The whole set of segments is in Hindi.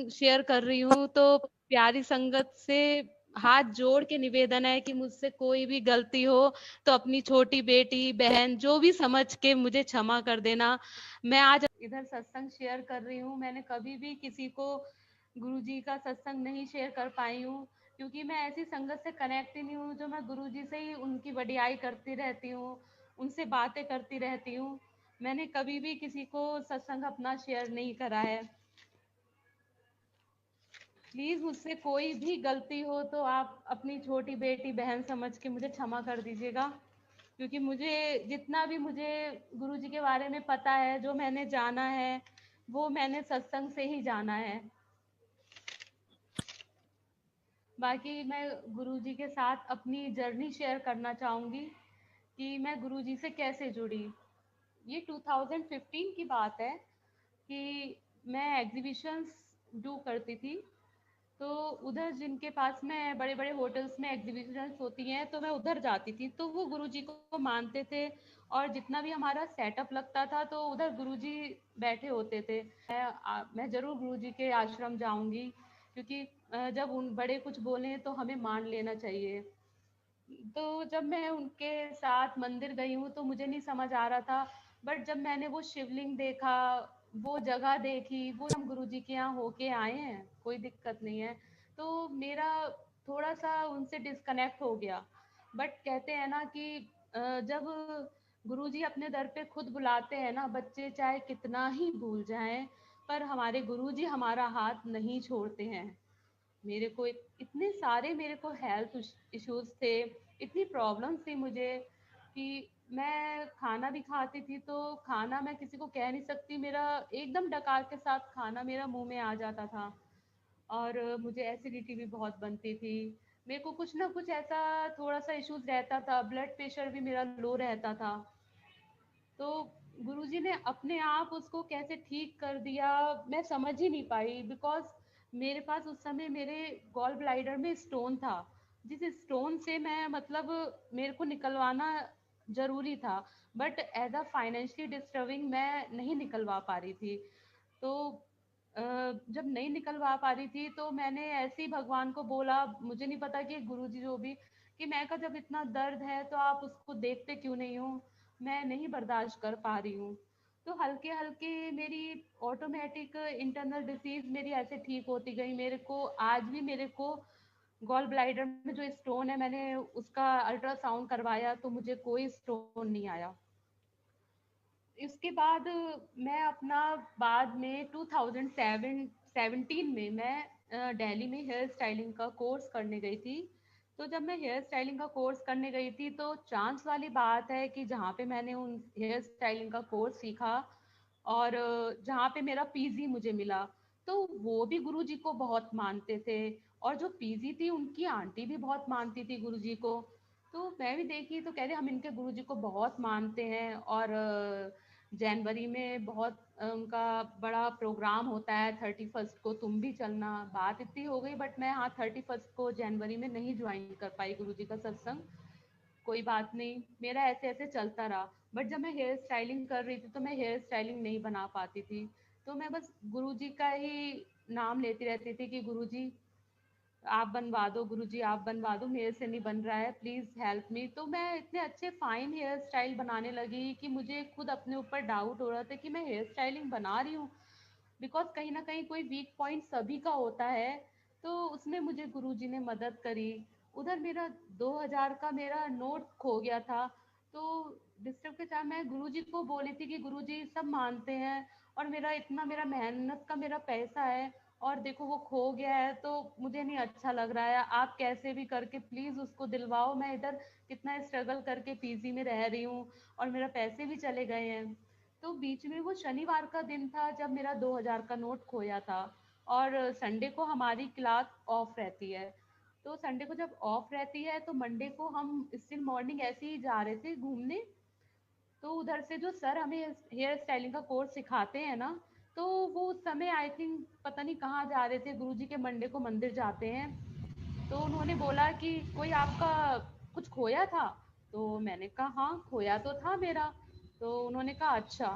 सत्संग शेयर कर रही हूँ, तो प्यारी संगत से हाथ जोड़ के निवेदन है कि मुझसे कोई भी गलती हो तो अपनी छोटी बेटी बहन जो भी समझ के मुझे क्षमा कर देना। मैं आज इधर सत्संग शेयर कर रही हूँ। मैंने कभी भी किसी को गुरुजी का सत्संग नहीं शेयर कर पाई हूँ, क्योंकि मैं ऐसी संगत से कनेक्ट ही नहीं हूँ जो मैं गुरुजी से ही उनकी वडियाई करती रहती हूँ, उनसे बातें करती रहती हूँ। मैंने कभी भी किसी को सत्संग अपना शेयर नहीं करा है। प्लीज मुझसे कोई भी गलती हो तो आप अपनी छोटी बेटी बहन समझ के मुझे क्षमा कर दीजिएगा, क्योंकि मुझे जितना भी मुझे गुरुजी के बारे में पता है, जो मैंने जाना है, वो मैंने सत्संग से ही जाना है। बाकी मैं गुरुजी के साथ अपनी जर्नी शेयर करना चाहूंगी कि मैं गुरुजी से कैसे जुड़ी। ये 2015 की बात है कि मैं एग्जीबिशंस डू करती थी। तो उधर जिनके पास में बड़े बड़े होटल्स में एग्जीबिशंस होती हैं, तो मैं उधर जाती थी। तो वो गुरुजी को मानते थे, और जितना भी हमारा सेटअप लगता था तो उधर गुरुजी बैठे होते थे। मैं जरूर गुरुजी के आश्रम जाऊंगी, क्योंकि जब उन बड़े कुछ बोले तो हमें मान लेना चाहिए। तो जब मैं उनके साथ मंदिर गई हूँ तो मुझे नहीं समझ आ रहा था, बट जब मैंने वो शिवलिंग देखा, वो जगह देखी, वो हम गुरुजी के यहाँ होके आए हैं, कोई दिक्कत नहीं है, तो मेरा थोड़ा सा उनसे डिस्कनेक्ट हो गया। बट कहते हैं ना कि जब गुरुजी अपने दर पे खुद बुलाते हैं ना, बच्चे चाहे कितना ही भूल जाएं, पर हमारे गुरुजी हमारा हाथ नहीं छोड़ते हैं। मेरे को इतने सारे मेरे को हेल्थ इश्यूज थे, इतनी प्रॉब्लम्स थी मुझे, कि मैं खाना भी खाती थी तो खाना मैं किसी को कह नहीं सकती, मेरा एकदम डकार के साथ खाना मेरा मुंह में आ जाता था। और मुझे एसिडिटी भी बहुत बनती थी। मेरे को कुछ ना कुछ ऐसा थोड़ा सा इश्यूज रहता था, ब्लड प्रेशर भी मेरा लो रहता था। तो गुरुजी ने अपने आप उसको कैसे ठीक कर दिया, मैं समझ ही नहीं पाई। बिकॉज मेरे पास उस समय मेरे गॉल ब्लाइडर में स्टोन था, जिस स्टोन से मैं मतलब मेरे को निकलवाना जरूरी था, but as a financially disturbing मैं नहीं निकलवा पा रही थी। तो जब नहीं निकलवा पा रही थी तो मैंने ऐसे ही भगवान को बोला, मुझे नहीं पता कि गुरुजी जो भी, कि मैं का जब इतना दर्द है तो आप उसको देखते क्यों नहीं हो, मैं नहीं बर्दाश्त कर पा रही हूँ। तो हल्के हल्के मेरी ऑटोमेटिक इंटरनल डिसीज मेरी ऐसे ठीक होती गई। मेरे को आज भी मेरे को गॉल ब्लाइडर में जो स्टोन है, मैंने उसका अल्ट्रासाउंड करवाया तो मुझे कोई स्टोन नहीं आया। इसके बाद मैं अपना बाद में 2017 में मैं दिल्ली में हेयर स्टाइलिंग का कोर्स करने गई थी। तो जब मैं हेयर स्टाइलिंग का कोर्स करने गई थी तो चांस वाली बात है कि जहाँ पे मैंने उन हेयर स्टाइलिंग का कोर्स सीखा और जहाँ पे मेरा पीजी मुझे मिला, तो वो भी गुरुजी को बहुत मानते थे, और जो पीजी थी उनकी आंटी भी बहुत मानती थी गुरुजी को। तो मैं भी देखी तो कह रहे हम इनके गुरुजी को बहुत मानते हैं, और जनवरी में बहुत उनका बड़ा प्रोग्राम होता है, 31 को तुम भी चलना। बात इतनी हो गई, बट मैं हाँ 31 को जनवरी में नहीं ज्वाइन कर पाई गुरुजी का सत्संग। कोई बात नहीं, मेरा ऐसे ऐसे चलता रहा। बट जब मैं हेयर स्टाइलिंग कर रही थी तो मैं हेयर स्टाइलिंग नहीं बना पाती थी। तो मैं बस गुरुजी का ही नाम लेती रहती थी कि गुरुजी आप बनवा दो, गुरुजी आप बनवा दो, मेरे से नहीं बन रहा है, प्लीज हेल्प मी। तो मैं इतने अच्छे फाइन हेयर स्टाइल बनाने लगी कि मुझे खुद अपने ऊपर डाउट हो रहा था कि मैं हेयर स्टाइलिंग बना रही हूँ, बिकॉज कहीं ना कहीं कोई वीक पॉइंट सभी का होता है। तो उसमें मुझे गुरुजी ने मदद करी। उधर मेरा 2000 का मेरा नोट खो गया था। तो डिस्टर्ब के साथ मैं गुरुजी को बोली थी कि गुरुजी सब मानते हैं, और मेरा इतना मेरा मेहनत का मेरा पैसा है, और देखो वो खो गया है, तो मुझे नहीं अच्छा लग रहा है, आप कैसे भी करके प्लीज उसको दिलवाओ। मैं इधर कितना स्ट्रगल करके पीजी में रह रही हूँ, और मेरा पैसे भी चले गए हैं। तो बीच में वो शनिवार का दिन था जब मेरा 2000 का नोट खोया था, और संडे को हमारी क्लास ऑफ रहती है। तो संडे को जब ऑफ रहती है तो मंडे को हम स्टिल मॉर्निंग ऐसे ही जा रहे थे घूमने। तो उधर से जो सर हमें हेयर स्टाइलिंग का कोर्स सिखाते हैं ना, तो वो उस समय आई थिंक पता नहीं कहाँ जा रहे थे, गुरुजी के मंडे को मंदिर जाते हैं। तो उन्होंने बोला कि कोई आपका कुछ खोया था। तो मैंने कहा हाँ खोया तो था मेरा। तो उन्होंने कहा अच्छा।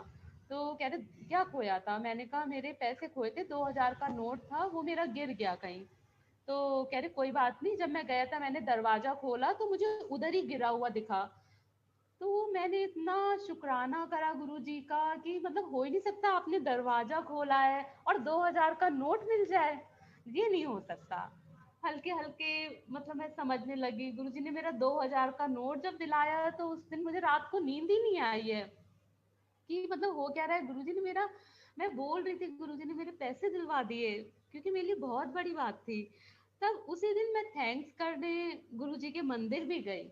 तो कह रहे क्या खोया था? मैंने कहा मेरे पैसे खोए थे, 2000 का नोट था, वो मेरा गिर गया कहीं। तो कह रहे कोई बात नहीं, जब मैं गया था मैंने दरवाजा खोला तो मुझे उधर ही गिरा हुआ दिखा। तो मैंने इतना शुक्राना करा गुरुजी का कि मतलब हो ही नहीं सकता, आपने दरवाजा खोला है और 2000 का नोट मिल जाए, ये नहीं हो सकता। हल्के हल्के मतलब मैं समझने लगी, गुरुजी ने मेरा 2000 का नोट जब दिलाया तो उस दिन मुझे रात को नींद ही नहीं आई है कि मतलब हो क्या रहा है। गुरुजी ने मेरा, मैं बोल रही थी गुरुजी ने मेरे पैसे दिलवा दिए, क्योंकि मेरे लिए बहुत बड़ी बात थी। तब उसी दिन मैं थैंक्स करने गुरुजी के मंदिर भी गई।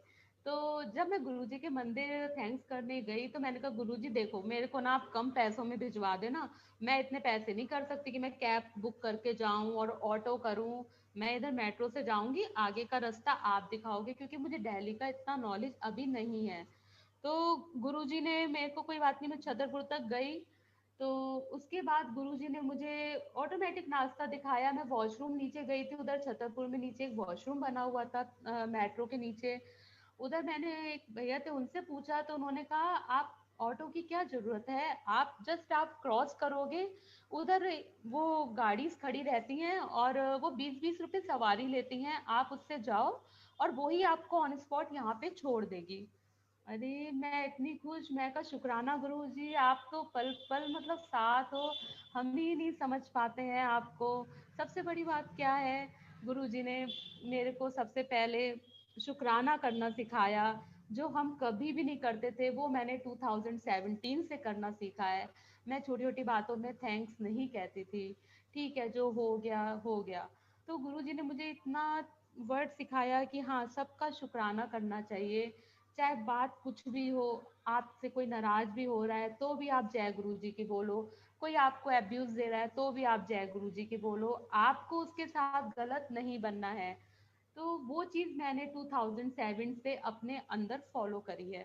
तो जब मैं गुरुजी के मंदिर थैंक्स करने गई तो मैंने कहा गुरुजी देखो मेरे को ना आप कम पैसों में भिजवा देना, मैं इतने पैसे नहीं कर सकती कि मैं कैब बुक करके जाऊं और ऑटो करूं। मैं इधर मेट्रो से जाऊंगी, आगे का रास्ता आप दिखाओगे, क्योंकि मुझे दिल्ली का इतना नॉलेज अभी नहीं है। तो गुरुजी ने मेरे को, कोई बात नहीं, मैं छतरपुर तक गई। तो उसके बाद गुरुजी ने मुझे ऑटोमेटिक नाश्ता दिखाया। मैं वॉशरूम नीचे गई थी, उधर छतरपुर में नीचे एक वॉशरूम बना हुआ था मेट्रो के नीचे। उधर मैंने एक भैया थे उनसे पूछा तो उन्होंने कहा आप ऑटो की क्या जरूरत है, आप क्रॉस करोगे उधर, वो गाड़ी खड़ी रहती हैं और वो 20-20 रुपए सवारी लेती हैं, आप उससे जाओ और वो ही आपको ऑन स्पॉट यहाँ पे छोड़ देगी। अरे मैं इतनी खुश, मैं का शुक्राना गुरु जी, आप तो पल पल मतलब साथ हो, हम ही नहीं समझ पाते हैं आपको। सबसे बड़ी बात क्या है, गुरु जी ने मेरे को सबसे पहले शुक्राना करना सिखाया। जो हम कभी भी नहीं करते थे वो मैंने 2017 से करना सीखा है। मैं छोटी छोटी बातों में थैंक्स नहीं कहती थी, ठीक है जो हो गया हो गया। तो गुरु जी ने मुझे इतना वर्ड सिखाया कि हाँ सबका शुक्राना करना चाहिए, चाहे बात कुछ भी हो, आपसे कोई नाराज भी हो रहा है तो भी आप जय गुरु जी की बोलो, कोई आपको अब्यूज दे रहा है तो भी आप जय गुरु जी की बोलो, आपको उसके साथ गलत नहीं बनना है। तो वो चीज़ मैंने 2007 से अपने अंदर फॉलो करी है।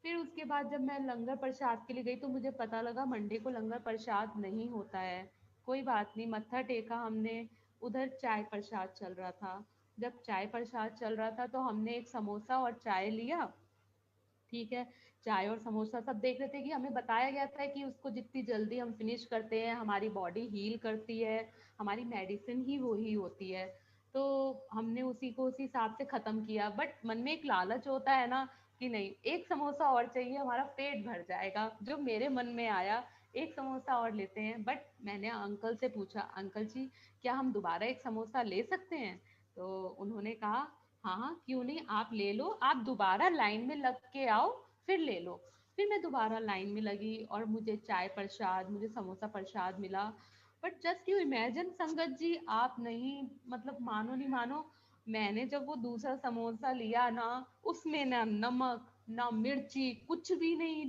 फिर उसके बाद जब मैं लंगर प्रसाद के लिए गई तो मुझे पता लगा मंडे को लंगर प्रसाद नहीं होता है। कोई बात नहीं, मत्था टेका हमने। उधर चाय प्रसाद चल रहा था। जब चाय प्रसाद चल रहा था तो हमने एक समोसा और चाय लिया। ठीक है, चाय और समोसा सब देख रहे थे कि हमें बताया गया था कि उसको जितनी जल्दी हम फिनिश करते हैं हमारी बॉडी हील करती है, हमारी मेडिसिन ही वही होती है। तो हमने उसी को उसी हिसाब से खत्म किया, बट मन में एक लालच होता है ना कि नहीं एक समोसा और चाहिए, हमारा पेट भर जाएगा, जो मेरे मन में आया एक समोसा और लेते हैं। बट मैंने अंकल से पूछा, अंकल जी क्या हम दोबारा एक समोसा ले सकते हैं? तो उन्होंने कहा हाँ हाँ क्यों नहीं, आप ले लो, आप दोबारा लाइन में लग के आओ फिर ले लो। फिर मैं दोबारा लाइन में लगी और मुझे चाय प्रसाद, मुझे समोसा प्रसाद मिला। बट जस्ट यू इमेजिन संगत जी, आप नहीं मतलब मानो नहीं मानो, मैंने जब वो दूसरा समोसा लिया ना, उसमें ना नमक ना मिर्ची कुछ भी नहीं,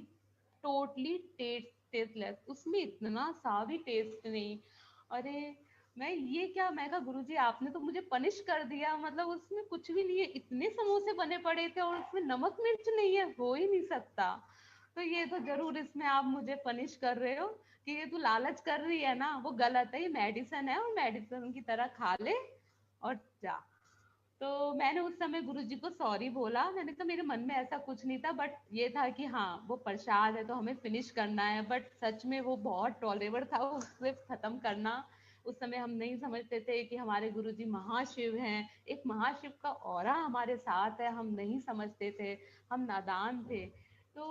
टोटली टेस्टलेस, उसमें इतना सा भी टेस्ट नहीं। अरे मैं ये क्या, मैं कहा गुरुजी आपने तो मुझे पनिश कर दिया, मतलब उसमें कुछ भी नहीं है, इतने समोसे बने पड़े थे और उसमें नमक मिर्च नहीं है, हो ही नहीं सकता। तो ये तो जरूर इसमें आप मुझे पनिश कर रहे हो कि ये तू लालच कर रही है ना, वो गलत है, ये मेडिसिन है और मेडिसिन की तरह खा ले और जा। तो मैंने उस समय गुरुजी को सॉरी बोला, मैंने कहा मेरे मन में ऐसा कुछ नहीं था, बट ये था कि हाँ वो प्रसाद है तो हमें फिनिश करना है, बट सच में वो बहुत टॉलेबल था उसे खत्म करना। उस समय हम नहीं समझते थे कि हमारे गुरुजी महाशिव हैं, एक महाशिव का ऑरा हमारे साथ है, हम नहीं समझते थे, हम नादान थे। तो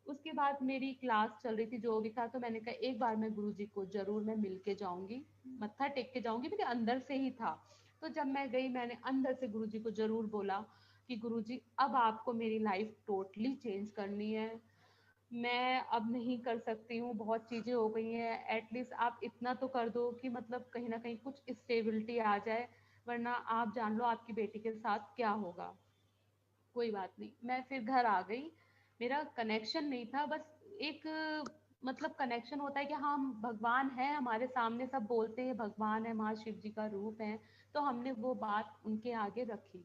उसके बाद मेरी क्लास चल रही थी जो भी था, तो मैंने कहा एक बार मैं गुरुजी को जरूर मैं मिल के जाऊंगी, मत्था टेक के जाऊंगी, मेरे अंदर से ही था। तो जब मैं गई मैंने अंदर से गुरुजी को जरूर बोला कि गुरुजी अब आपको मेरी लाइफ टोटली चेंज करनी है, मैं अब नहीं कर सकती हूँ, बहुत चीजें हो गई हैं, एटलीस्ट आप इतना तो कर दो कि मतलब कहीं ना कहीं कुछ स्टेबिलिटी आ जाए, वरना आप जान लो आपकी बेटी के साथ क्या होगा। कोई बात नहीं, मैं फिर घर आ गई। मेरा कनेक्शन नहीं था, बस एक मतलब कनेक्शन होता है कि हाँ भगवान है हमारे सामने, सब बोलते हैं भगवान है, महाशिव जी का रूप है, तो हमने वो बात उनके आगे रखी।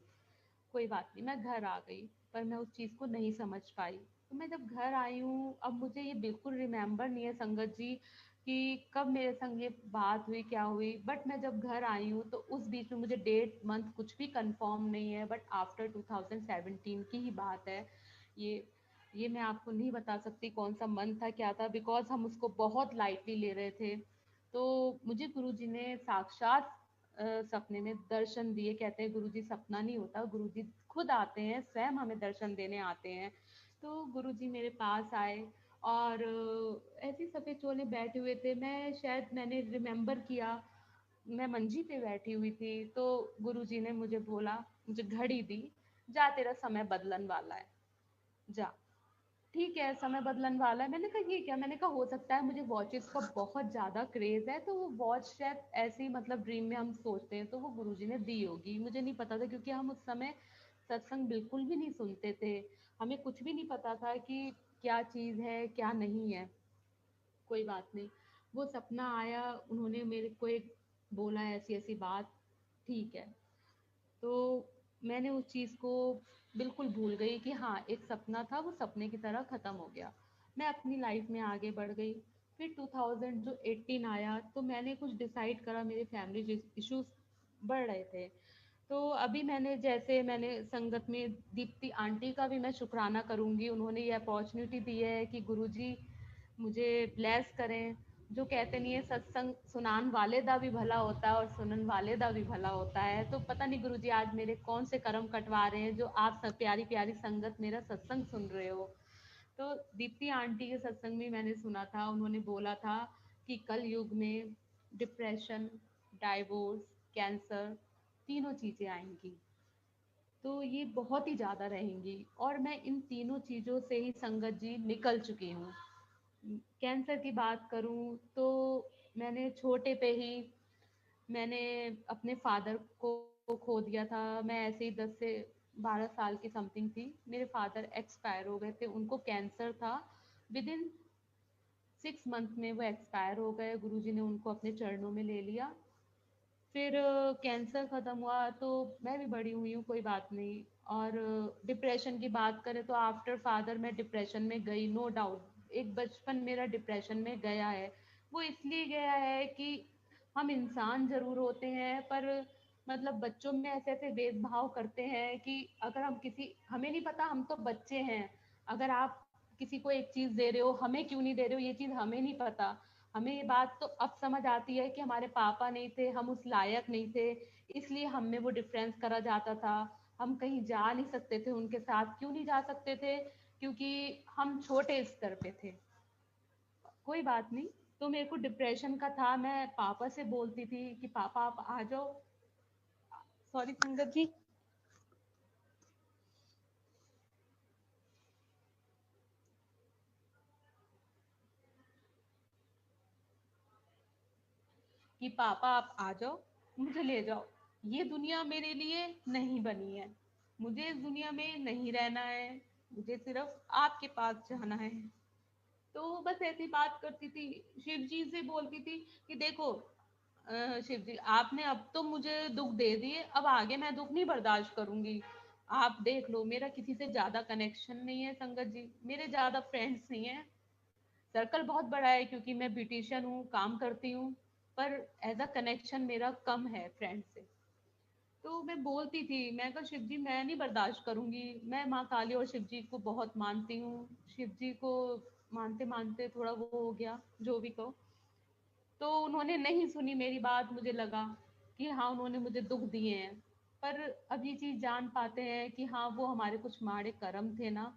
कोई बात नहीं, मैं घर आ गई, पर मैं उस चीज़ को नहीं समझ पाई। तो मैं जब घर आई हूँ, अब मुझे ये बिल्कुल रिमेम्बर नहीं है संगत जी कि कब मेरे संग ये बात हुई क्या हुई, बट मैं जब घर आई हूँ तो उस बीच में मुझे डेट मंथ कुछ भी कंफर्म नहीं है, बट आफ्टर 2017 की ही बात है ये। ये मैं आपको नहीं बता सकती कौन सा मंथ था क्या था, बिकॉज हम उसको बहुत लाइटली ले रहे थे। तो मुझे गुरुजी ने साक्षात सपने में दर्शन दिए। कहते हैं गुरुजी सपना नहीं होता, गुरुजी खुद आते हैं, स्वयं हमें दर्शन देने आते हैं। तो गुरुजी मेरे पास आए और ऐसे ही सफेद चोले बैठे हुए थे। मैंने रिमेम्बर किया, मैं मंजी पे बैठी हुई थी, तो गुरुजी ने मुझे बोला, मुझे घड़ी दी, जा तेरा समय बदलन वाला है, जा। ठीक है, समय बदलने वाला है। मैंने कहा ये क्या? मैंने कहा हो सकता है, मुझे वॉचेस का बहुत ज़्यादा क्रेज़ है, तो वो वॉच शायद ऐसे ही मतलब ड्रीम में हम सोचते हैं, तो वो गुरुजी ने दी होगी। मुझे नहीं पता था, क्योंकि हम उस समय सत्संग बिल्कुल भी नहीं सुनते थे। हमें कुछ भी नहीं पता था कि क्या चीज़ है, क्या नहीं है। कोई बात नहीं। वो सपना आया, उन्होंने मेरे को एक बोला ऐसी-ऐसी बात, ठीक है। तो मैंने उस चीज़ को बिल्कुल भूल गई कि हाँ, एक सपना था, वो सपने की तरह ख़त्म हो गया। मैं अपनी लाइफ में आगे बढ़ गई। फिर 2000 जो 18 आया, तो मैंने कुछ डिसाइड करा, मेरे फैमिली इश्यूज बढ़ रहे थे। तो अभी मैंने संगत में दीप्ति आंटी का भी मैं शुक्राना करूँगी। उन्होंने ये अपॉर्चुनिटी दी है कि गुरुजी मुझे ब्लेस करें। जो कहते नहीं है, सत्संग सुनान वाले दा भी भला होता है और सुनन वाले दा भी भला होता है। तो पता नहीं गुरुजी आज मेरे कौन से कर्म कटवा रहे हैं, जो आप सब प्यारी प्यारी संगत मेरा सत्संग सुन रहे हो। तो दीप्ति आंटी के सत्संग में मैंने सुना था, उन्होंने बोला था कि कल युग में डिप्रेशन, डाइवोर्स, कैंसर, तीनों चीज़ें आएंगी। तो ये बहुत ही ज़्यादा रहेंगी, और मैं इन तीनों चीज़ों से ही संगत जी निकल चुकी हूँ। कैंसर की बात करूँ तो मैंने छोटे पे ही मैंने अपने फादर को खो दिया था। मैं ऐसे ही 10 से 12 साल की समथिंग थी, मेरे फादर एक्सपायर हो गए थे। उनको कैंसर था, विद इन 6 मंथ में वो एक्सपायर हो गए। गुरुजी ने उनको अपने चरणों में ले लिया। फिर कैंसर ख़त्म हुआ तो मैं भी बड़ी हुई हूँ, कोई बात नहीं। और डिप्रेशन की बात करें तो आफ्टर फादर मैं डिप्रेशन में गई, नो डाउट। एक बचपन मेरा डिप्रेशन में गया है। वो इसलिए गया है कि हम इंसान ज़रूर होते हैं, पर मतलब बच्चों में ऐसे ऐसे भेदभाव करते हैं कि अगर हम किसी, हमें नहीं पता, हम तो बच्चे हैं। अगर आप किसी को एक चीज़ दे रहे हो, हमें क्यों नहीं दे रहे हो, ये चीज़ हमें नहीं पता। हमें ये बात तो अब समझ आती है कि हमारे पापा नहीं थे, हम उस लायक नहीं थे, इसलिए हम में वो डिफरेंस करा जाता था। हम कहीं जा नहीं सकते थे उनके साथ। क्यों नहीं जा सकते थे? क्योंकि हम छोटे स्तर पे थे। कोई बात नहीं। तो मेरे को डिप्रेशन का था, मैं पापा से बोलती थी कि पापा आप आ जाओ। सॉरी संगत जी। कि पापा आप आ जाओ, मुझे ले जाओ। ये दुनिया मेरे लिए नहीं बनी है, मुझे इस दुनिया में नहीं रहना है, मुझे सिर्फ आपके पास जाना है। तो बस ऐसी बात करती थी। शिव जी से बोलती थी कि देखो शिव जी, आपने अब तो मुझे दुख दे दिए, अब आगे मैं दुख नहीं बर्दाश्त करूंगी। आप देख लो, मेरा किसी से ज्यादा कनेक्शन नहीं है संगत जी, मेरे ज्यादा फ्रेंड्स नहीं है। सर्कल बहुत बड़ा है क्योंकि मैं ब्यूटिशियन हूँ, काम करती हूँ, पर एज अ कनेक्शन मेरा कम है फ्रेंड से। तो मैं बोलती थी, मैं कहा शिव जी मैं नहीं बर्दाश्त करूंगी। मैं माँ काली और शिव जी को बहुत मानती हूँ। शिव जी को मानते मानते थोड़ा वो हो गया, जो भी कहो। तो उन्होंने नहीं सुनी मेरी बात। मुझे लगा कि हाँ, उन्होंने मुझे दुख दिए हैं, पर अब ये चीज जान पाते हैं कि हाँ, वो हमारे कुछ माड़े कर्म थे ना,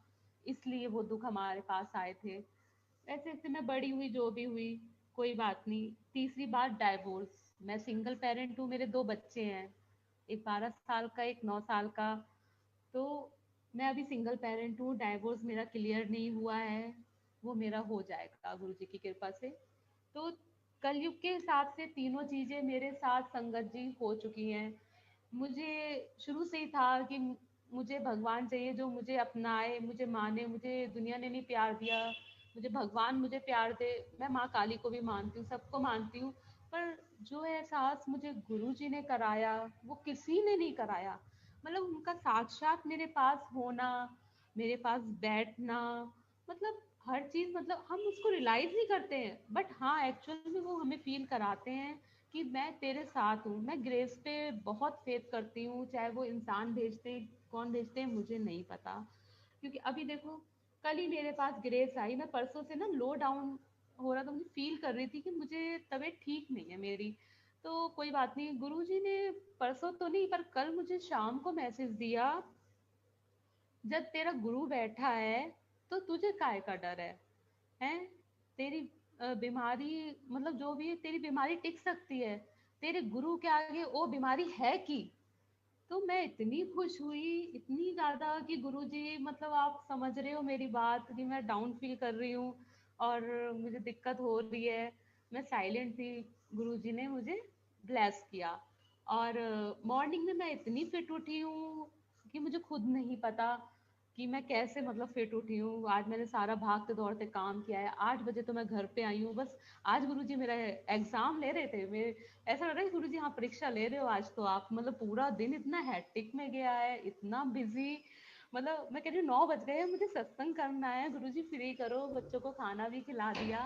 इसलिए वो दुख हमारे पास आए थे। ऐसे ऐसे मैं बड़ी हुई, जो भी हुई, कोई बात नहीं। तीसरी बात, डाइवोर्स। मैं सिंगल पेरेंट हूँ, मेरे 2 बच्चे हैं, एक 12 साल का, एक 9 साल का। तो मैं अभी सिंगल पेरेंट हूँ, डाइवोर्स मेरा क्लियर नहीं हुआ है। वो मेरा हो जाएगा गुरु जी की कृपा से। तो कलयुग के हिसाब से तीनों चीजें मेरे साथ संगत जी हो चुकी हैं। मुझे शुरू से ही था कि मुझे भगवान चाहिए जो मुझे अपनाए, मुझे माने। मुझे दुनिया ने नहीं प्यार दिया, मुझे भगवान मुझे प्यार दे। मैं माँ काली को भी मानती हूँ, सबको मानती हूँ, पर जो एहसास मुझे गुरु जी ने कराया, वो किसी ने नहीं कराया। मतलब उनका साक्षात मेरे पास होना, मेरे पास बैठना, मतलब हर चीज, मतलब हम उसको रियलाइज नहीं करते हैं, बट हाँ, एक्चुअल में वो हमें फील कराते हैं कि मैं तेरे साथ हूँ। मैं ग्रेस पे बहुत फेथ करती हूँ, चाहे वो इंसान भेजते हैं, कौन भेजते हैं मुझे नहीं पता। क्योंकि अभी देखो, कल ही मेरे पास ग्रेस आई, मैं परसों से ना लो डाउन हो रहा था, मुझे फील कर रही थी कि मुझे तबीयत ठीक नहीं है मेरी। तो कोई बात नहीं, गुरुजी ने परसों तो नहीं पर कल मुझे शाम को मैसेज दिया, जब तेरा गुरु बैठा है तो तुझे काय का डर है? तेरी बीमारी, मतलब जो भी है तेरी बीमारी टिक सकती है, तेरे गुरु के आगे वो बीमारी है की। तो मैं इतनी खुश हुई, इतनी ज़्यादा कि गुरुजी, मतलब आप समझ रहे हो मेरी बात कि मैं डाउन फील कर रही हूँ और मुझे दिक्कत हो रही है। मैं साइलेंट थी, गुरुजी ने मुझे ब्लेस किया। और मॉर्निंग में मैं इतनी फिट उठी हूँ कि मुझे खुद नहीं पता कि मैं कैसे, मतलब फिट उठी हूँ। आज मैंने सारा भागते दौड़ते काम किया है, 8 बजे तो मैं घर पे आई हूँ बस। आज गुरुजी मेरा एग्जाम ले रहे थे, मेरे ऐसा लग रहा है गुरुजी हाँ परीक्षा ले रहे हो आज तो आप, मतलब पूरा दिन इतना हैट्रिक में गया है, इतना बिजी। मतलब मैं कह रही हूँ 9 बज गए हैं, मुझे सत्संग करना है, गुरुजी फ्री करो, बच्चों को खाना भी खिला दिया।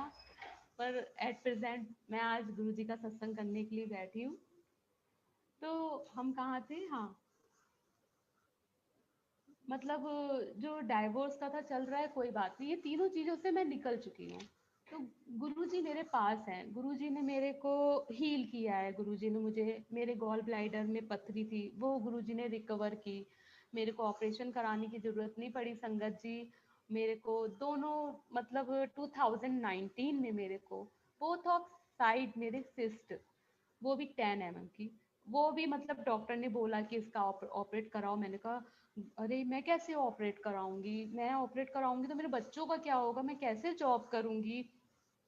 पर एट प्रेजेंट मैं आज गुरुजी का सत्संग करने के लिए बैठी हूँ। तो हम कहाँ थे, हाँ, मतलब जो डाइवोर्स का था चल रहा है, कोई बात नहीं, ये तीनों चीजों से मैं निकल चुकी हूँ। तो गुरुजी मेरे पास हैं, गुरुजी ने मेरे को हील किया है, गुरुजी ने मुझे, मेरे गॉल ब्लैडर में पथरी थी वो गुरुजी ने रिकवर की, मेरे को ऑपरेशन कराने की जरूरत नहीं पड़ी संगत जी। मेरे को दोनों, मतलब 2019 में मेरे को बोथ ऑफ साइड मेरे सिस्ट, वो भी 10 mm की, वो भी मतलब डॉक्टर ने बोला कि इसका ऑपरेट कराओ। मैंने कहा अरे मैं कैसे ऑपरेट कराऊंगी, मैं ऑपरेट कराऊंगी तो मेरे बच्चों का क्या होगा, मैं कैसे जॉब करूंगी।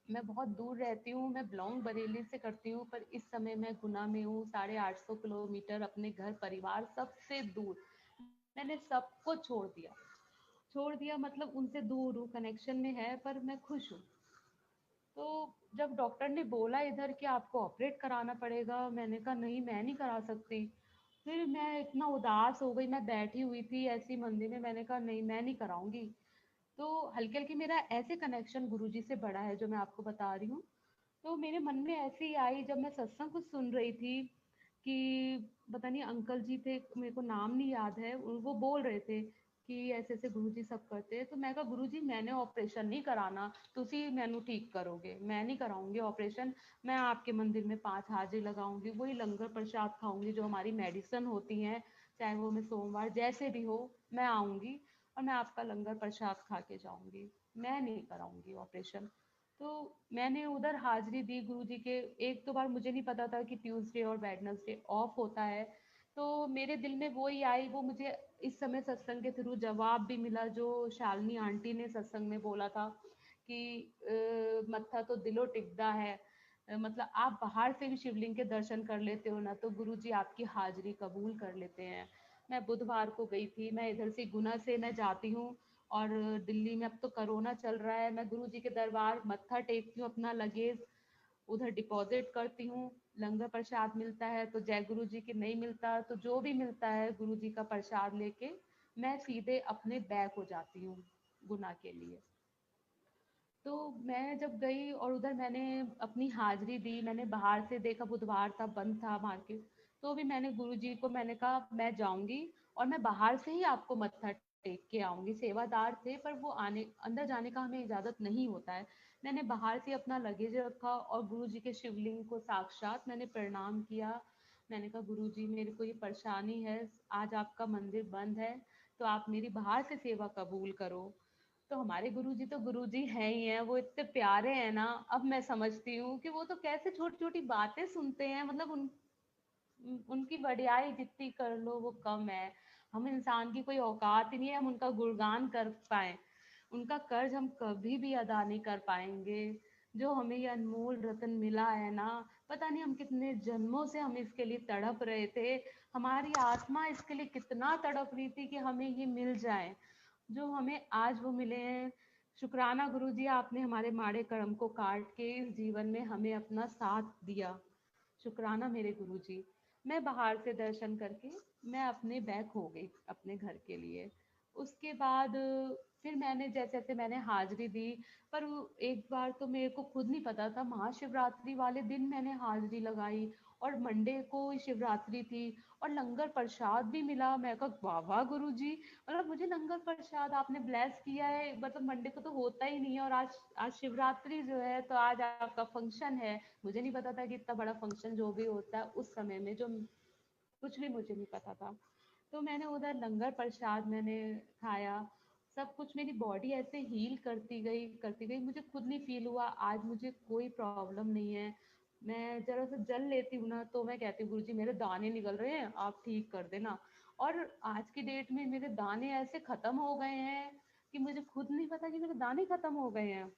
मैं बहुत दूर रहती हूँ, मैं बिलोंग बरेली से करती हूँ, पर इस समय मैं गुना में हूँ, 850 किलोमीटर, अपने घर परिवार सबसे दूर। मैंने सबको छोड़ दिया, मतलब उनसे दूर हूँ, कनेक्शन में है पर मैं खुश हूँ। तो जब डॉक्टर ने बोला इधर कि आपको ऑपरेट कराना पड़ेगा, मैंने कहा नहीं मैं नहीं करा सकती। फिर मैं इतना उदास हो गई, मैं बैठी हुई थी ऐसी मंदिर में, मैंने कहा नहीं मैं नहीं कराऊंगी। तो हल्के हल्के मेरा ऐसे कनेक्शन गुरुजी से बड़ा है जो मैं आपको बता रही हूँ। तो मेरे मन में ऐसी ही आई जब मैं सत्संग कुछ सुन रही थी कि पता नहीं अंकल जी थे, मेरे को नाम नहीं याद है, वो बोल रहे थे कि ऐसे ऐसे गुरुजी सब करते हैं। तो मैं कहा गुरुजी मैंने ऑपरेशन नहीं कराना, तुसी मैनू ठीक करोगे, मैं नहीं कराऊंगी ऑपरेशन। मैं आपके मंदिर में 5 हाजिरी लगाऊंगी, वही लंगर प्रसाद खाऊंगी जो हमारी मेडिसिन होती हैं, चाहे वो मैं सोमवार जैसे भी हो मैं आऊंगी और मैं आपका लंगर प्रसाद खा के जाऊंगी, मैं नहीं कराऊंगी ऑपरेशन। तो मैंने उधर हाजिरी दी गुरुजी के। एक तो बार मुझे नहीं पता था कि ट्यूसडे और वेडनेसडे ऑफ होता है, तो मेरे दिल में वो ही आई, वो मुझे इस समय सत्संग के थ्रू जवाब भी मिला जो शालिनी आंटी ने सत्संग में बोला था कि मत्था तो दिलो टिकदा है। मतलब आप बाहर से भी शिवलिंग के दर्शन कर लेते हो ना, तो गुरुजी आपकी हाजिरी कबूल कर लेते हैं। मैं बुधवार को गई थी, मैं इधर से गुना से मैं जाती हूँ, और दिल्ली में अब तो कोरोना चल रहा है, मैं गुरु जी के दरबार मत्था टेकती हूँ, अपना लगेज उधर डिपॉजिट करती हूँ। लंगर प्रसाद मिलता है तो जय गुरु जी की, नहीं मिलता तो जो भी मिलता है गुरु जी का प्रसाद लेके मैं सीधे अपने बैक हो जाती हूँ गुना के लिए। तो मैं जब गई और उधर मैंने अपनी हाजिरी दी, मैंने बाहर से देखा, बुधवार था बंद था मार्केट, तो भी मैंने गुरुजी को मैंने कहा मैं जाऊंगी और मैं बाहर से ही आपको मत्था टेक के आऊंगी। सेवादार थे पर वो आने अंदर जाने का हमें इजाजत नहीं होता है। मैंने बाहर से अपना लगेज रखा और गुरुजी के शिवलिंग को साक्षात मैंने प्रणाम किया। मैंने कहा गुरुजी मेरे को ये परेशानी है, आज आपका मंदिर बंद है तो आप मेरी बाहर से सेवा कबूल करो। तो हमारे गुरुजी तो गुरुजी हैं ही हैं, वो इतने प्यारे हैं ना। अब मैं समझती हूँ कि वो तो कैसे छोटी छोटी बातें सुनते हैं, मतलब उनकी बढ़ियाई जितनी कर लो वो कम है। हम इंसान की कोई औकात ही नहीं है हम उनका गुणगान कर पाए। उनका कर्ज हम कभी भी अदा नहीं कर पाएंगे। जो हमें ये अनमोल रत्न मिला है ना, पता नहीं हम कितने जन्मों से हम इसके लिए तड़प रहे थे। हमारी आत्मा इसके लिए कितना तड़प रही थी कि हमें ये मिल जाए, जो हमें आज वो मिले हैं। शुक्राना गुरु जी, आपने हमारे माड़े कर्म को काट के इस जीवन में हमें अपना साथ दिया। शुक्राना मेरे गुरु जी। मैं बाहर से दर्शन करके मैं अपने बैक हो गई अपने घर के लिए। उसके बाद फिर मैंने जैसे जैसे मैंने हाजिरी दी, पर एक बार तो मेरे को खुद नहीं पता था, महाशिवरात्रि वाले दिन मैंने हाजिरी लगाई और मंडे को शिवरात्रि थी और लंगर प्रसाद भी मिला। मैं कहा वाह वाह गुरु जी, मतलब मुझे लंगर प्रसाद आपने ब्लेस किया है, मतलब मंडे को तो होता ही नहीं है और आज आज शिवरात्रि जो है तो आज आपका फंक्शन है। मुझे नहीं पता था कि इतना बड़ा फंक्शन जो भी होता है उस समय में, जो कुछ भी मुझे नहीं पता था। तो मैंने उधर लंगर प्रसाद मैंने खाया। सब कुछ मेरी बॉडी ऐसे हील करती गई, मुझे खुद नहीं फील हुआ आज मुझे कोई प्रॉब्लम नहीं है। मैं जरा सा जल लेती हूँ ना तो मैं कहती हूँ गुरुजी मेरे दाने निकल रहे हैं, आप ठीक कर देना। और आज की डेट में मेरे दाने ऐसे खत्म हो गए हैं कि मुझे खुद नहीं पता कि मेरे दाने खत्म हो गए हैं।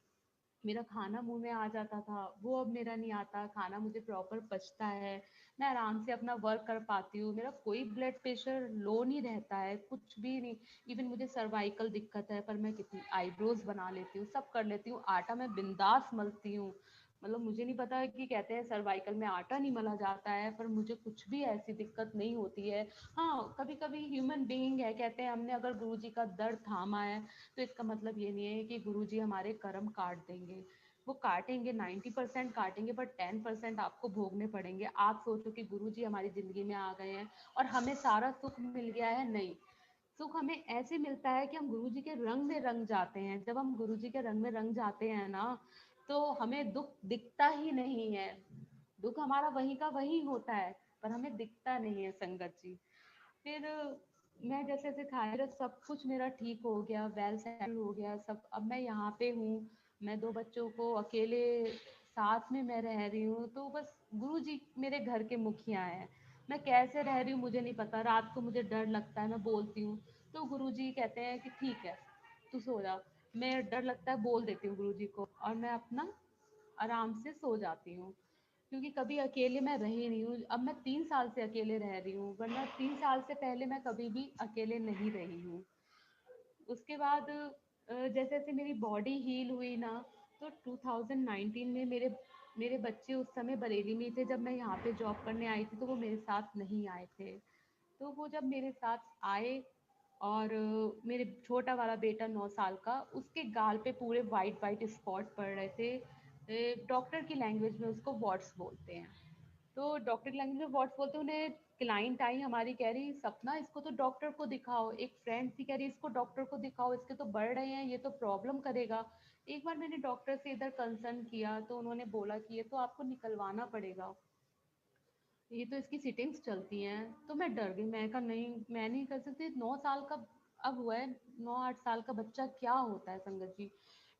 मेरा खाना मुंह में आ जाता था वो अब मेरा नहीं आता, खाना मुझे प्रॉपर पचता है, मैं आराम से अपना वर्क कर पाती हूँ, मेरा कोई ब्लड प्रेशर लो नहीं रहता है, कुछ भी नहीं। इवन मुझे सर्वाइकल दिक्कत है पर मैं कितनी आईब्रोज बना लेती हूँ, सब कर लेती हूँ, आटा मैं बिंदास मलती हूँ। मतलब मुझे नहीं पता है कि कहते हैं सर्वाइकल में आटा नहीं मला जाता है, पर मुझे कुछ भी ऐसी दिक्कत नहीं होती है। हाँ, कभी कभी ह्यूमन बीइंग है, कहते हैं हमने अगर गुरु जी का दर्द थामा है तो इसका मतलब ये नहीं है कि गुरुजी हमारे कर्म काट देंगे। वो काटेंगे, 90% काटेंगे, बट 10% आपको भोगने पड़ेंगे। आप सोचो कि गुरुजी हमारी जिंदगी में आ गए हैं और हमें सारा सुख मिल गया है, नहीं। सुख हमें ऐसे मिलता है कि हम गुरुजी के रंग में रंग जाते हैं। जब हम गुरुजी के रंग में रंग जाते हैं ना तो हमें दुख दिखता ही नहीं है। दुख हमारा वहीं का वहीं होता है पर हमें दिखता नहीं है संगत जी। फिर मैं जैसे जैसे खाया मेरा सब कुछ मेरा ठीक हो गया, वेल सेटल हो गया सब। अब मैं यहाँ पे हूँ, मैं दो बच्चों को अकेले साथ में मैं रह रही हूँ, तो बस गुरु जी मेरे घर के मुखिया हैं। मैं कैसे रह रही हूँ मुझे नहीं पता, रात को मुझे डर लगता है, मैं बोलती हूँ तो गुरु जी कहते हैं कि ठीक है तू सो जा। मैं डर लगता है बोल देती हूँ गुरु जी को और मैं अपना आराम से सो जाती हूँ, क्योंकि कभी अकेले मैं रही नहीं हूँ। अब मैं 3 साल से अकेले रह रही हूँ, वरना 3 साल से पहले मैं कभी भी अकेले नहीं रही हूँ। उसके बाद जैसे जैसे मेरी बॉडी हील हुई ना, तो 2019 में मेरे मेरे बच्चे उस समय बरेली में थे। जब मैं यहाँ पे जॉब करने आई थी तो वो मेरे साथ नहीं आए थे। तो वो जब मेरे साथ आए और मेरे छोटा वाला बेटा 9 साल का, उसके गाल पे पूरे वाइट वाइट स्पॉट पड़ रहे थे। डॉक्टर की लैंग्वेज में उसको वॉट्स बोलते हैं। तो डॉक्टर की लैंग्वेज में व्हाट्स बोलते हैं उन्हें। क्लाइंट आई हमारी, कह रही सपना इसको तो डॉक्टर को दिखाओ। एक फ्रेंड थी कह रही इसको डॉक्टर को दिखाओ, इसके तो बढ़ रहे हैं, ये तो प्रॉब्लम करेगा। एक बार मैंने डॉक्टर से इधर कंसर्न किया तो उन्होंने बोला कि ये तो आपको निकलवाना पड़ेगा, ये तो इसकी सिटिंग्स चलती हैं। तो मैं डर गई, मैं कहा नहीं मैं नहीं कर सकती। 9 साल का अब हुआ है, 9-8 साल का बच्चा क्या होता है संगत जी।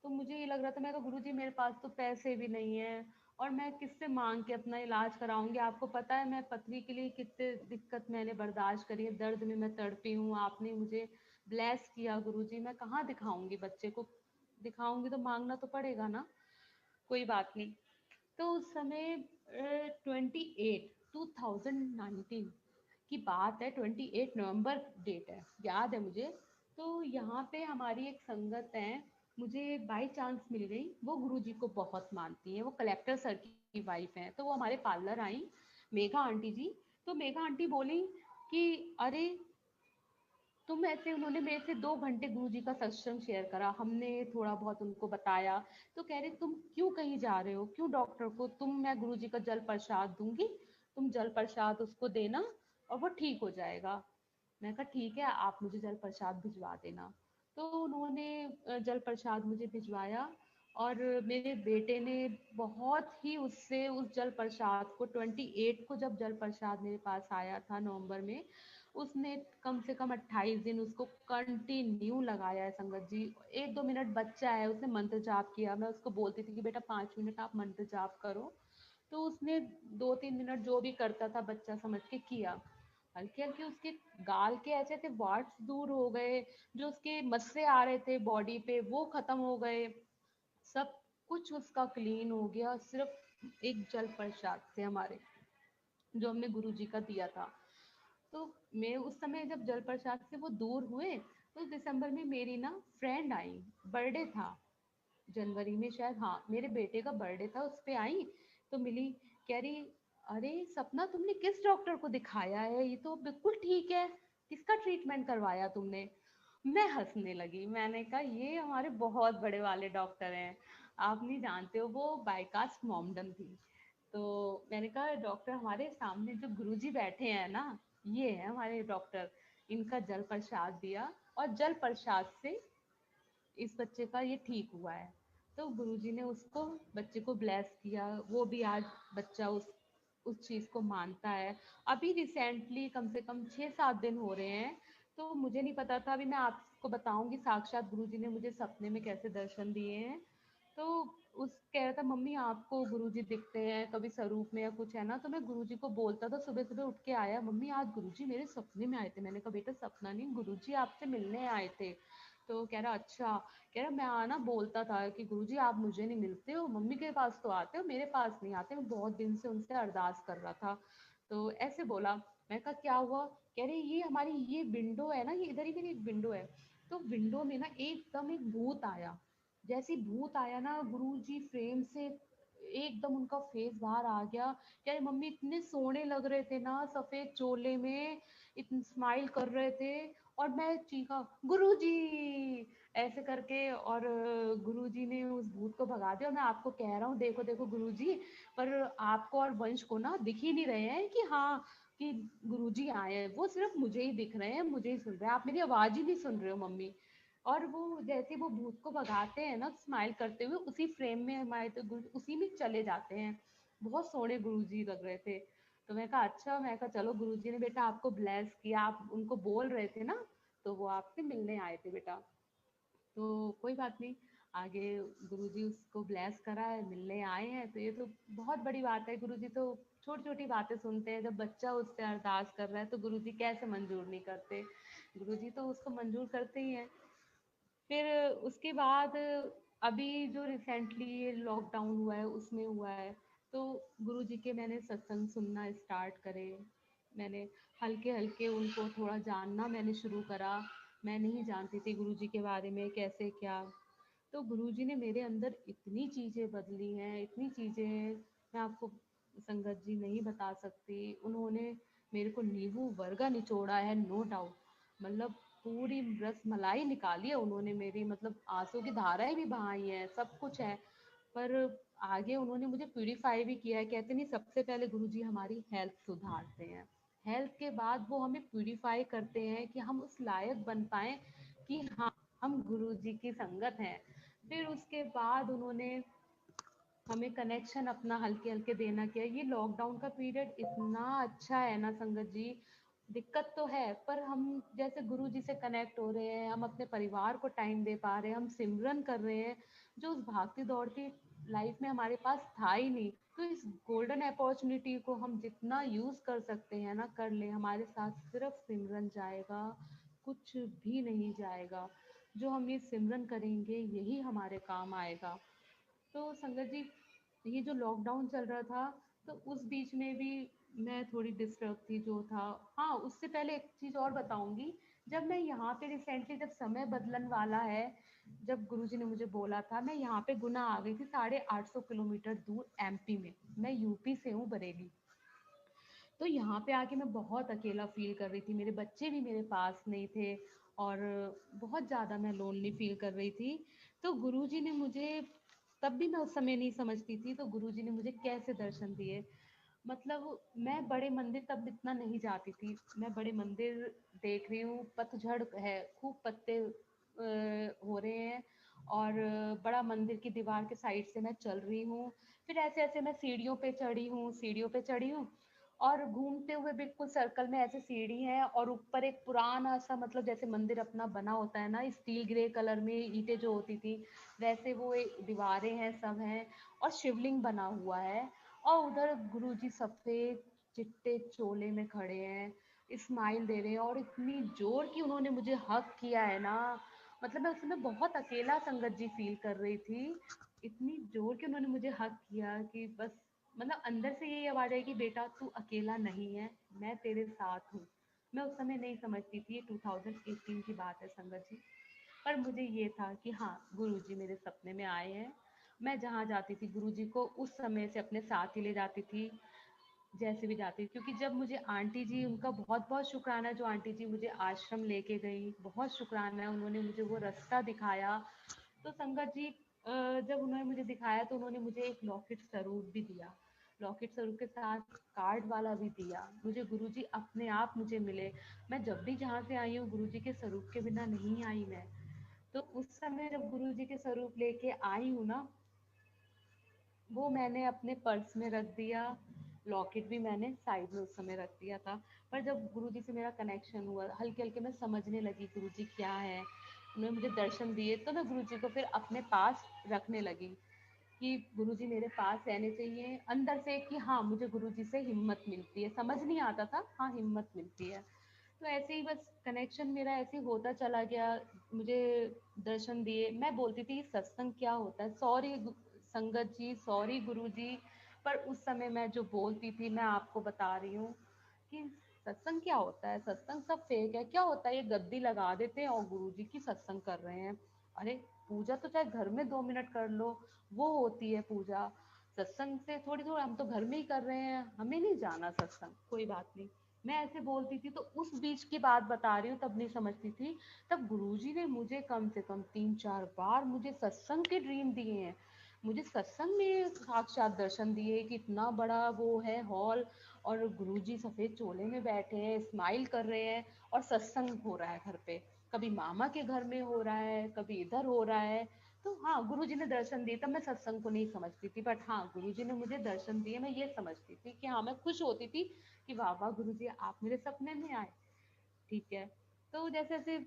तो मुझे ये लग रहा था, मैं कहा गुरु जी मेरे पास तो पैसे भी नहीं है और मैं किससे मांग के अपना इलाज कराऊंगी। आपको पता है मैं पथरी के लिए कितने दिक्कत मैंने बर्दाश्त करी है, दर्द में मैं तड़पी हूँ। आपने मुझे ब्लेस किया गुरु जी, मैं कहाँ दिखाऊंगी बच्चे को, दिखाऊंगी तो मांगना तो पड़ेगा ना। कोई बात नहीं। तो उस समय 2019 की बात है, 28 नवंबर डेट है, याद है मुझे। तो यहाँ पे हमारी एक संगत है, मुझे बाई चांस मिल गई। वो गुरुजी को बहुत मानती हैं, वो कलेक्टर सर की वाइफ हैं। तो वो हमारे पार्लर आई, मेघा आंटी जी। तो मेघा आंटी बोली कि अरे तुम ऐसे, उन्होंने मेरे से 2 घंटे गुरुजी का सत्संग शेयर करा, हमने थोड़ा बहुत उनको बताया। तो कह रहे तुम क्यों कहीं जा रहे हो, क्यों डॉक्टर को, तुम मैं गुरुजी का जल प्रसाद दूंगी, तुम जल प्रसाद उसको देना और वो ठीक हो जाएगा। मैं कहा ठीक है आप मुझे जल प्रसाद भिजवा देना। तो उन्होंने जल प्रसाद मुझे भिजवाया और मेरे बेटे ने बहुत ही उससे उस जल प्रसाद को, 28 को जब जल प्रसाद मेरे पास आया था नवंबर में, उसने कम से कम 28 दिन उसको कंटिन्यू लगाया है संगत जी। 1-2 मिनट बच्चा है, उसने मंत्र जाप किया, मैं उसको बोलती थी कि बेटा 5 मिनट आप मंत्र जाप करो। तो उसने 2-3 मिनट जो भी करता था बच्चा समझ के किया। हल्के हल्के उसके गाल के ऐसे थे वार्ड्स दूर हो गए, जो उसके मस्से आ रहे थे बॉडी पे वो खत्म हो गए, सब कुछ उसका क्लीन हो गया, सिर्फ एक जल प्रसाद से हमारे, जो हमने गुरु जी का दिया था। तो मैं उस समय जब जल प्रसाद से वो दूर हुए, तो दिसंबर में मेरी ना फ्रेंड आई, बर्थडे था जनवरी में शायद, हाँ मेरे बेटे का बर्थडे था, उस पे आई। तो मिली, कह रही अरे सपना तुमने किस डॉक्टर को दिखाया है, ये तो बिल्कुल ठीक है, किसका ट्रीटमेंट करवाया तुमने। मैं हंसने लगी, मैंने कहा ये हमारे बहुत बड़े वाले डॉक्टर हैं, आप नहीं जानते हो, वो बायकास्ट मोमडन थी। तो मैंने कहा डॉक्टर हमारे सामने जो गुरुजी बैठे हैं ना, ये है हमारे डॉक्टर, इनका जल प्रसाद दिया और जल प्रसाद से इस बच्चे का ये ठीक हुआ है। तो गुरुजी ने उसको बच्चे को ब्लेस किया, वो भी आज बच्चा उस चीज को मानता है। अभी रिसेंटली कम से कम 6-7 दिन हो रहे हैं, तो मुझे नहीं पता था, अभी मैं आपको बताऊंगी साक्षात गुरुजी ने मुझे सपने में कैसे दर्शन दिए हैं। तो उस कह रहा था मम्मी आपको गुरुजी दिखते हैं कभी स्वरूप में या कुछ है ना, तो मैं गुरुजी को बोलता था, सुबह सुबह उठ के आया, मम्मी आज गुरुजी मेरे सपने में आए थे। मैंने कहा बेटा सपना नहीं, गुरुजी आपसे मिलने आए थे। तो कह रहा अच्छा, कह रहा मैं आना बोलता था कि गुरुजी आप मुझे नहीं मिलते हो, मम्मी के पास तो आते हो, मेरे पास नहीं आते, मैं बहुत दिन से उनसे अरदास कर रहा था। तो ऐसे बोला। मैं कहा क्या हुआ? कह रहे ये हमारी ये विंडो है ना, ये इधर ही मेरी एक विंडो है, तो विंडो में ना एकदम एक भूत आया। जैसे ही भूत आया ना, गुरुजी फ्रेम से एकदम उनका फेस बाहर आ गया। कह रहे मम्मी इतने सोने लग रहे थे ना सफेद चोले में, इतने स्माइल कर रहे थे, और मैं चीखा गुरुजी ऐसे करके, और गुरुजी ने उस भूत को भगा दिया। और मैं आपको कह रहा हूँ देखो देखो गुरुजी, पर आपको और वंश को ना दिख ही नहीं रहे हैं कि हाँ कि गुरुजी आए हैं, वो सिर्फ मुझे ही दिख रहे हैं, मुझे ही सुन रहे हैं, आप मेरी आवाज ही नहीं सुन रहे हो मम्मी। और वो जैसे वो भूत को भगाते हैं ना स्माइल करते हुए, उसी फ्रेम में हमारे तो उसी में चले जाते हैं। बहुत सोने गुरुजी लग रहे थे। तो मैं कहा अच्छा, मैं कहा चलो गुरुजी ने बेटा आपको ब्लेस किया, आप उनको बोल रहे थे ना, तो वो आपसे मिलने आए थे बेटा। तो कोई बात नहीं, आगे गुरुजी उसको ब्लेस करा है, मिलने आए हैं, तो ये तो बहुत बड़ी बात है। गुरुजी तो छोटी छोटी बातें सुनते हैं, जब बच्चा उससे अरदास कर रहा है तो गुरुजी कैसे मंजूर नहीं करते, गुरुजी तो उसको मंजूर करते ही हैं। फिर उसके बाद अभी जो रिसेंटली ये लॉकडाउन हुआ है उसमें हुआ है, तो गुरुजी के मैंने सत्संग सुनना स्टार्ट करे। मैंने हल्के हल्के उनको थोड़ा जानना मैंने शुरू करा। मैं नहीं जानती थी गुरुजी के बारे में कैसे क्या। तो गुरुजी ने मेरे अंदर इतनी चीज़ें बदली हैं, इतनी चीज़ें मैं आपको संगत जी नहीं बता सकती। उन्होंने मेरे को नींबू वर्गा निचोड़ा है, नो डाउट। मतलब पूरी रस मलाई निकाली है उन्होंने मेरी, मतलब आंसू की धाराएं भी बहाई हैं, सब कुछ है। पर आगे उन्होंने मुझे प्यूरिफाई भी किया है। कहते नहीं सबसे पहले गुरुजी हमारी हेल्थ सुधारते हैं, हेल्थ के बाद वो हमें प्यूरिफाई करते हैं कि हम उस लायक बन पाए कि हाँ हम गुरुजी की संगत हैं। फिर उसके बाद उन्होंने हमें कनेक्शन अपना हल्के हल्के देना किया। ये लॉकडाउन का पीरियड इतना अच्छा है ना संगत जी, दिक्कत तो है पर हम जैसे गुरु जी से कनेक्ट हो रहे हैं, हम अपने परिवार को टाइम दे पा रहे हैं, हम सिमरन कर रहे हैं, जो उस भागती दौड़ती लाइफ में हमारे पास था ही नहीं। तो इस गोल्डन अपॉर्चुनिटी को हम जितना यूज कर सकते हैं ना कर लें। हमारे साथ सिर्फ सिमरन जाएगा, कुछ भी नहीं जाएगा। जो हम ये सिमरन करेंगे यही हमारे काम आएगा। तो संगत जी, ये जो लॉकडाउन चल रहा था, तो उस बीच में भी मैं थोड़ी डिस्टर्ब थी जो था। हाँ, उससे पहले एक चीज़ और बताऊंगी। जब मैं यहाँ पे रिसेंटली जब समय बदलन वाला है, जब गुरुजी ने मुझे बोला था, मैं यहाँ पे गुना आ गई थी 850 किलोमीटर दूर एमपी में। मैं यूपी से हूँ, बरेली। तो यहाँ पे आके मैं बहुत अकेला फील कर रही थी, मेरे बच्चे भी मेरे पास नहीं थे, और बहुत ज़्यादा मैं लोनली फील कर रही थी। तो गुरुजी ने मुझे, तब भी मैं उस समय नहीं समझती थी, तो गुरुजी ने मुझे कैसे दर्शन दिए। मतलब मैं बड़े मंदिर तब इतना नहीं जाती थी। मैं बड़े मंदिर देख रही हूँ, पतझड़ है, खूब पत्ते हो रहे हैं, और बड़ा मंदिर की दीवार के साइड से मैं चल रही हूँ। फिर ऐसे ऐसे मैं सीढ़ियों पे चढ़ी हूँ, और घूमते हुए बिल्कुल सर्कल में ऐसे सीढ़ी है, और ऊपर एक पुराना सा, मतलब जैसे मंदिर अपना बना होता है ना स्टील ग्रे कलर में, ईंटें जो होती थी वैसे वो एक दीवारें हैं, सब हैं, और शिवलिंग बना हुआ है। और उधर गुरुजी सफेद चिट्टे चोले में खड़े हैं, स्माइल दे रहे हैं, और इतनी जोर की उन्होंने मुझे हक किया है ना। मतलब मैं उस समय बहुत अकेला संगत जी फील कर रही थी। इतनी जोर की उन्होंने मुझे हक किया कि बस, मतलब अंदर से यही आवाज आई कि बेटा तू अकेला नहीं है, मैं तेरे साथ हूँ। मैं उस समय नहीं समझती थी, ये 2018 की बात है संगत जी। पर मुझे ये था कि हाँ गुरुजी मेरे सपने में आए हैं। मैं जहाँ जाती थी गुरुजी को उस समय से अपने साथ ही ले जाती थी, जैसे भी जाती थी। क्योंकि जब मुझे आंटी जी, उनका बहुत बहुत शुक्राना है, जो आंटी जी मुझे आश्रम लेके गई, बहुत शुक्राना है, उन्होंने मुझे वो रास्ता दिखाया। तो संगत जी, जब उन्होंने मुझे दिखाया तो उन्होंने मुझे एक लॉकेट स्वरूप भी दिया। लॉकेट स्वरूप के साथ कार्ड वाला भी दिया। मुझे गुरुजी अपने आप मुझे मिले। मैं जब भी जहाँ से आई हूँ गुरुजी के स्वरूप के बिना नहीं आई मैं। तो उस समय जब गुरुजी के स्वरूप लेके आई हूँ ना, वो मैंने अपने पर्स में रख दिया। लॉकेट भी मैंने साइड में उस समय रख दिया था। पर जब गुरुजी से मेरा कनेक्शन हुआ, हल्के हल्के मैं समझने लगी गुरुजी क्या है, उन्होंने मुझे दर्शन दिए, तो मैं गुरुजी को फिर अपने पास रखने लगी कि गुरुजी मेरे पास रहने चाहिए। अंदर से कि हाँ, मुझे गुरुजी से हिम्मत मिलती है, समझ नहीं आता था, हाँ हिम्मत मिलती है। तो ऐसे ही बस कनेक्शन मेरा ऐसे ही होता चला गया। मुझे दर्शन दिए। मैं बोलती थी सत्संग क्या होता है, सॉरी संगत जी, सॉरी गुरु जी। पर उस समय मैं जो बोलती थी, मैं आपको बता रही हूँ कि सत्संग क्या होता है, सत्संग सब फेक है। क्या होता है, ये गद्दी लगा देते हैं और गुरु जी की सत्संग कर रहे हैं। अरे पूजा तो चाहे घर में 2 मिनट कर लो, वो होती है पूजा। सत्संग से थोड़ी थोड़ी, हम तो घर में ही कर रहे हैं, हमें नहीं जाना सत्संग, कोई बात नहीं। मैं ऐसे बोलती थी। तो उस बीच की बात बता रही हूँ, तब नहीं समझती थी। तब गुरुजी ने मुझे कम से कम 3-4 बार मुझे सत्संग के ड्रीम दिए हैं। मुझे सत्संग में साक्षात दर्शन दिए कि इतना बड़ा वो है हॉल, और गुरुजी सफेद चोले में बैठे हैं, स्माइल कर रहे हैं, और सत्संग हो रहा है घर पे। कभी मामा के घर में हो रहा है, कभी इधर हो रहा है। तो हाँ, गुरुजी ने दर्शन दिए। तब मैं सत्संग को नहीं समझती थी, बट हाँ, गुरुजी ने मुझे दर्शन दिए, मैं ये समझती थी कि हाँ, मैं खुश होती थी कि वाह वाह गुरुजी, आप मेरे सपने में आए। ठीक है। तो जैसे जैसे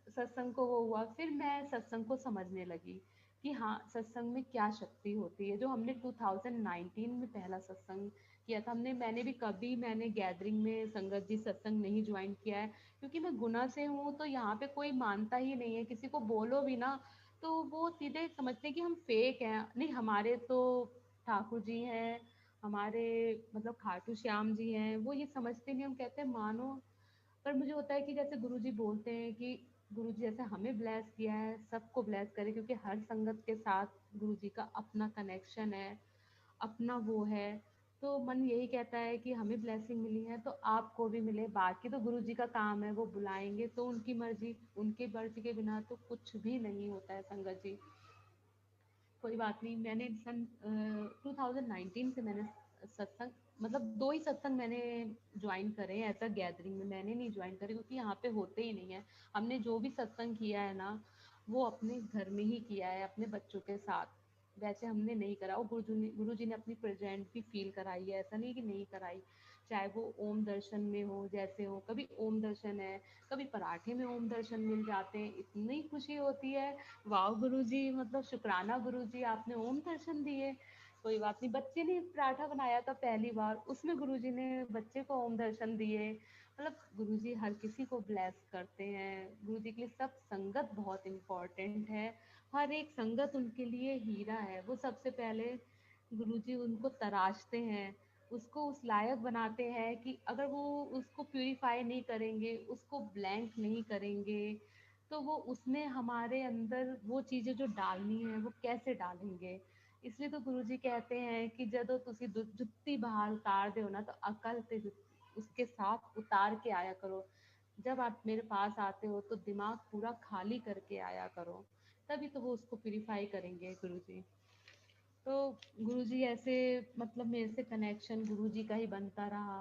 सत्संग को वो हुआ, फिर मैं सत्संग को समझने लगी कि हाँ, सत्संग में क्या शक्ति होती है। जो हमने 2019 में पहला सत्संग किया था, मैंने भी कभी मैंने गैदरिंग में संगत जी सत्संग नहीं ज्वाइन किया है, क्योंकि मैं गुना से हूँ। तो यहाँ पे कोई मानता ही नहीं है, किसी को बोलो भी ना तो वो सीधे समझते हैं कि हम फेक हैं। नहीं, हमारे तो ठाकुर जी हैं, हमारे मतलब खाटू श्याम जी हैं, वो ये समझते नहीं। हम कहते हैं मानो। पर मुझे होता है कि जैसे गुरुजी बोलते हैं कि गुरुजी जैसे हमें ब्लेस किया है, सबको ब्लेस करे, क्योंकि हर संगत के साथ गुरुजी का अपना कनेक्शन है, अपना वो है। तो मन यही कहता है कि हमें ब्लेसिंग मिली है तो आपको भी मिले। बाकी तो गुरुजी का काम है, वो बुलाएंगे तो उनकी मर्जी, उनके मर्जी के बिना तो कुछ भी नहीं होता है संगत जी। कोई बात नहीं। मैंने सन 2019 से मैंने सत्संग, मतलब 2 ही सत्संग मैंने ज्वाइन करे हैं ऐसा गैदरिंग में। मैंने नहीं ज्वाइन करे क्योंकि यहाँ पे होते ही नहीं है। हमने जो भी सत्संग किया है ना, वो अपने घर में ही किया है, अपने बच्चों के साथ। वैसे हमने नहीं करा। और गुरु जी ने अपनी प्रेजेंट भी फील कराई है, ऐसा नहीं कि नहीं कराई। चाहे वो ओम दर्शन में हो, जैसे हो, कभी ओम दर्शन है, कभी पराठे में ओम दर्शन मिल जाते हैं, इतनी खुशी होती है। वाह गुरुजी, मतलब शुक्राना गुरुजी, आपने ओम दर्शन दिए। कोई बात नहीं। बच्चे ने पराठा बनाया था पहली बार, उसमें गुरुजी ने बच्चे को ओम दर्शन दिए। मतलब गुरुजी हर किसी को ब्लेस करते हैं। गुरुजी के लिए सब संगत बहुत इम्पोर्टेंट है। हर एक संगत उनके लिए हीरा है। वो सबसे पहले गुरुजी उनको तराशते हैं, उसको उस लायक बनाते हैं कि अगर वो उसको प्यूरिफाई नहीं करेंगे, उसको ब्लैंक नहीं करेंगे, तो वो उसमें हमारे अंदर वो चीज़ें जो डालनी है वो कैसे डालेंगे। इसलिए तो गुरुजी कहते हैं कि ਜਦੋਂ ਤੁਸੀਂ जुत्ती बाहर उतार हो ना, तो अकल ते उसके साथ उतार के आया करो। जब आप मेरे पास आते हो तो दिमाग पूरा खाली करके आया करो, तभी तो वो उसको प्यूरिफाई करेंगे गुरुजी। तो गुरुजी ऐसे, मतलब मेरे से कनेक्शन गुरुजी का ही बनता रहा।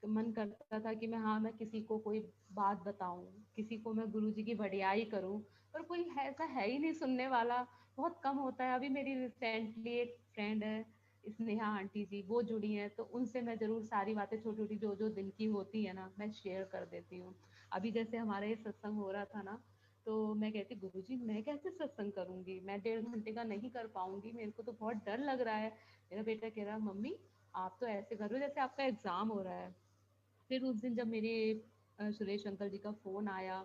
तो मन करता था कि मैं किसी को कोई बात बताऊं, किसी को मैं गुरुजी की बढ़ियाई करूं, पर कोई ऐसा है ही नहीं सुनने वाला। बहुत कम होता है। अभी मेरी रिसेंटली एक फ्रेंड है, स्नेहा आंटी जी, वो जुड़ी हैं, तो उनसे मैं जरूर सारी बातें छोटी छोटी जो जो दिन की होती है ना, मैं शेयर कर देती हूँ। अभी जैसे हमारा ये सत्संग हो रहा था ना, तो मैं कहती गुरुजी मैं कैसे सत्संग करूंगी, मैं 1.5 घंटे का नहीं कर पाऊंगी, मेरे को तो बहुत डर लग रहा है। मेरा बेटा कह रहा मम्मी आप तो ऐसे कर रहे हो जैसे आपका एग्जाम हो रहा है। फिर उस दिन जब मेरे सुरेश अंकल जी का फ़ोन आया,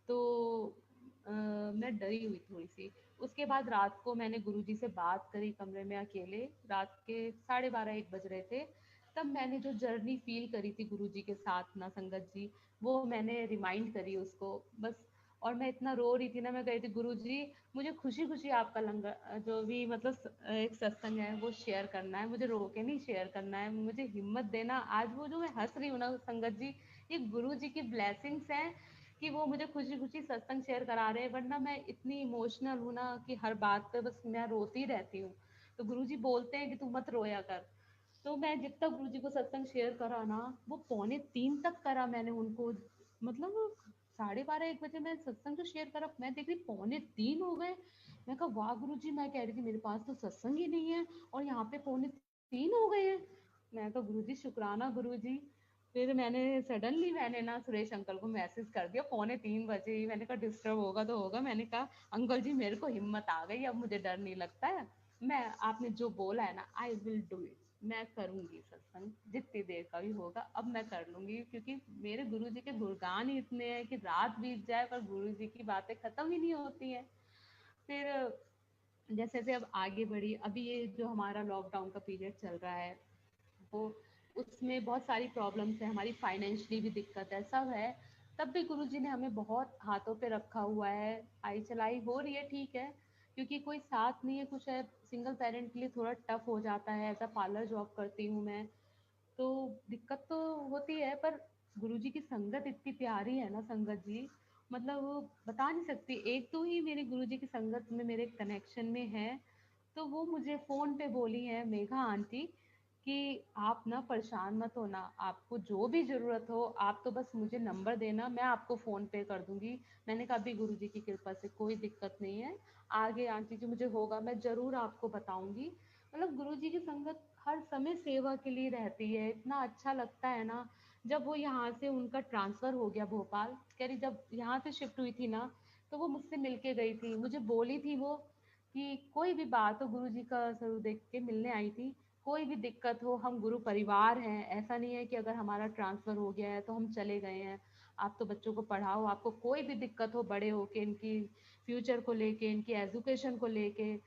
तो मैं डरी हुई थोड़ी सी। उसके बाद रात को मैंने गुरुजी से बात करी कमरे में अकेले। रात के 12:30-1 बज रहे थे। तब मैंने जो जर्नी फील करी थी गुरुजी के साथ ना संगत जी, वो मैंने रिमाइंड करी उसको बस। और मैं इतना रो रही थी ना, मैं कह रही थी गुरुजी मुझे खुशी खुशी आपका लंगर जो भी मतलब एक सत्संग है वो शेयर करना है, मुझे रो के नहीं शेयर करना है, मुझे हिम्मत देना। आज वो जो मैं हंस रही हूँ ना संगत जी, ये गुरु जी की ब्लेसिंग्स हैं कि वो मुझे खुशी खुशी सत्संग शेयर करा रहे हैं। वरना मैं इतनी इमोशनल हूँ ना कि हर बात पे बस मैं रोती रहती हूँ। तो गुरुजी बोलते हैं कि तू मत रोया कर। तो मैं जितना गुरुजी को सत्संग शेयर करा ना, वो 2:45 तक करा मैंने उनको, मतलब 12:30 1 बजे मैं सत्संग तो शेयर करा, मैं देख रही 2:45 हो गए। मैं कहा वाह गुरुजी, मैं कह रही थी मेरे पास तो सत्संग ही नहीं है और यहाँ पे 2:45 हो गए हैं। मैं कहा गुरुजी शुक्राना गुरुजी। फिर मैंने सडनली मैंने ना सुरेश अंकल को मैसेज कर दिया 2:45 बजे ही। मैंने कहा डिस्टर्ब होगा तो होगा, मैंने कहा अंकल जी मेरे को हिम्मत आ गई, अब मुझे डर नहीं लगता है। मैं, आपने जो बोला है ना, आई विल डू इट, मैं करूंगी सत्संग जितनी देर का भी होगा, अब मैं कर लूंगी, क्योंकि मेरे गुरु जी के गुणगान ही इतने हैं कि रात बीत जाए पर गुरु जी की बातें खत्म ही नहीं होती हैं। फिर जैसे जैसे अब आगे बढ़ी, अभी ये जो हमारा लॉकडाउन का पीरियड चल रहा है, वो उसमें बहुत सारी प्रॉब्लम्स है, हमारी फाइनेंशियली भी दिक्कत है, सब है। तब भी गुरुजी ने हमें बहुत हाथों पे रखा हुआ है, आई चलाई हो रही है, ठीक है, क्योंकि कोई साथ नहीं है, कुछ है, सिंगल पेरेंट के लिए थोड़ा टफ हो जाता है। एज अ पार्लर जॉब करती हूँ मैं, तो दिक्कत तो होती है, पर गुरुजी की संगत इतनी प्यारी है ना, संगत जी, मतलब वो बता नहीं सकती। एक तो ही मेरे गुरुजी की संगत में मेरे कनेक्शन में है, तो वो मुझे फ़ोन पे बोली है मेघा आंटी कि आप ना परेशान मत होना, आपको जो भी ज़रूरत हो आप तो बस मुझे नंबर देना, मैं आपको फ़ोन पे कर दूंगी। मैंने कहा अभी गुरुजी की कृपा से कोई दिक्कत नहीं है, आगे आंटी जी मुझे होगा मैं ज़रूर आपको बताऊंगी। मतलब गुरुजी की संगत हर समय सेवा के लिए रहती है, इतना अच्छा लगता है ना। जब वो यहाँ से उनका ट्रांसफ़र हो गया भोपाल, कह रही जब यहाँ से शिफ्ट हुई थी ना, तो वो मुझसे मिल के गई थी, मुझे बोली थी वो कि कोई भी बात हो, गुरुजी का स्वरूप देख के मिलने आई थी, कोई भी दिक्कत हो, हम गुरु परिवार हैं, ऐसा नहीं है कि अगर हमारा ट्रांसफ़र हो गया है तो हम चले गए हैं। आप तो बच्चों को पढ़ाओ, आपको कोई भी दिक्कत हो बड़े होके, इनकी फ्यूचर को लेके, इनकी एजुकेशन को लेके,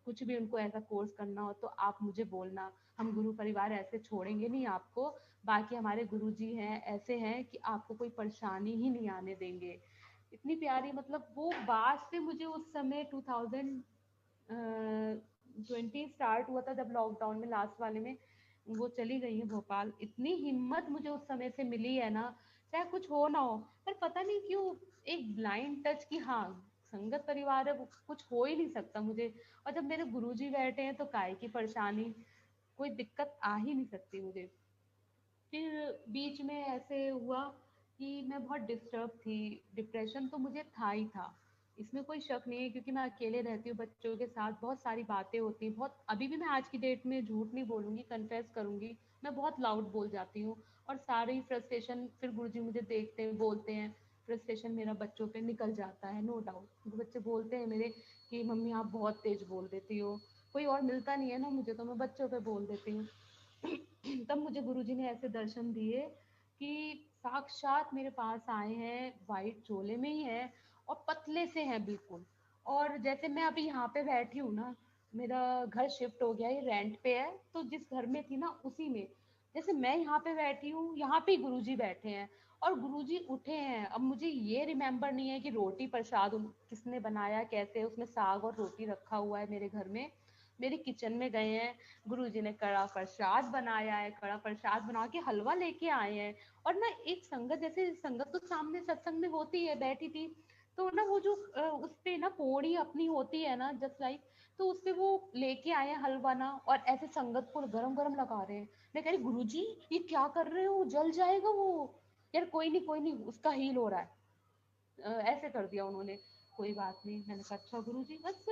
कुछ भी उनको ऐसा कोर्स करना हो तो आप मुझे बोलना, हम गुरु परिवार ऐसे छोड़ेंगे नहीं आपको। बाकी हमारे गुरुजी हैं, ऐसे हैं कि आपको कोई परेशानी ही नहीं आने देंगे। इतनी प्यारी, मतलब वो बात से मुझे उस समय 2020 स्टार्ट हुआ था जब लॉकडाउन में लास्ट वाले में वो चली गई है भोपाल, इतनी हिम्मत मुझे उस समय से मिली है ना, चाहे कुछ हो ना हो, पर पता नहीं क्यों एक ब्लाइंड टच की हाँ, संगत परिवार है, वो कुछ हो ही नहीं सकता मुझे। और जब मेरे गुरुजी बैठे हैं तो काय की परेशानी, कोई दिक्कत आ ही नहीं सकती मुझे। फिर बीच में ऐसे हुआ कि मैं बहुत डिस्टर्ब थी, डिप्रेशन तो मुझे था ही था, इसमें कोई शक नहीं है, क्योंकि मैं अकेले रहती हूँ बच्चों के साथ, बहुत सारी बातें होती हैं, बहुत, अभी भी मैं आज की डेट में झूठ नहीं बोलूँगी, कन्फेस करूँगी, मैं बहुत लाउड बोल जाती हूँ। और सारी फ्रस्ट्रेशन फिर गुरुजी मुझे देखते हैं, बोलते हैं, फ्रस्ट्रेशन मेरा बच्चों पे निकल जाता है, नो डाउट। बच्चे बोलते हैं मेरे कि मम्मी आप बहुत तेज बोल देती हो, कोई और मिलता नहीं है ना मुझे, तो मैं बच्चों पे बोल देती हूँ। तब मुझे गुरुजी ने ऐसे दर्शन दिए कि साक्षात मेरे पास आए हैं, वाइट चोले में ही है और पतले से हैं बिल्कुल। और जैसे मैं अभी यहाँ पे बैठी हूँ ना, मेरा घर शिफ्ट हो गया, ये रेंट पे है, तो जिस घर में थी ना उसी में, जैसे मैं यहाँ पे बैठी हूँ, यहाँ पे गुरुजी बैठे हैं। और गुरुजी उठे हैं, अब मुझे ये रिमेम्बर नहीं है कि रोटी प्रसाद किसने बनाया, कैसे, उसमें साग और रोटी रखा हुआ है मेरे घर में, मेरे किचन में गए हैं, गुरुजी ने कड़ा प्रसाद बनाया है, कड़ा प्रसाद बना के हलवा लेके आए हैं। और ना एक संगत, जैसे संगत तो सामने सत्संग में होती है, बैठी थी, तो ना वो जो उस पे ना पोड़ी अपनी होती है ना, जस्ट लाइक, तो उस पे वो लेके आए हैं हलवा ना, और ऐसे संगत को गरम गरम लगा रहे हैं। मैं कह रही गुरुजी ये क्या कर रहे हो, जल जाएगा वो। यार कोई नहीं कोई नहीं, उसका हील हो रहा है, ऐसे कर दिया उन्होंने। कोई बात नहीं, मैंने कहा अच्छा गुरुजी बस।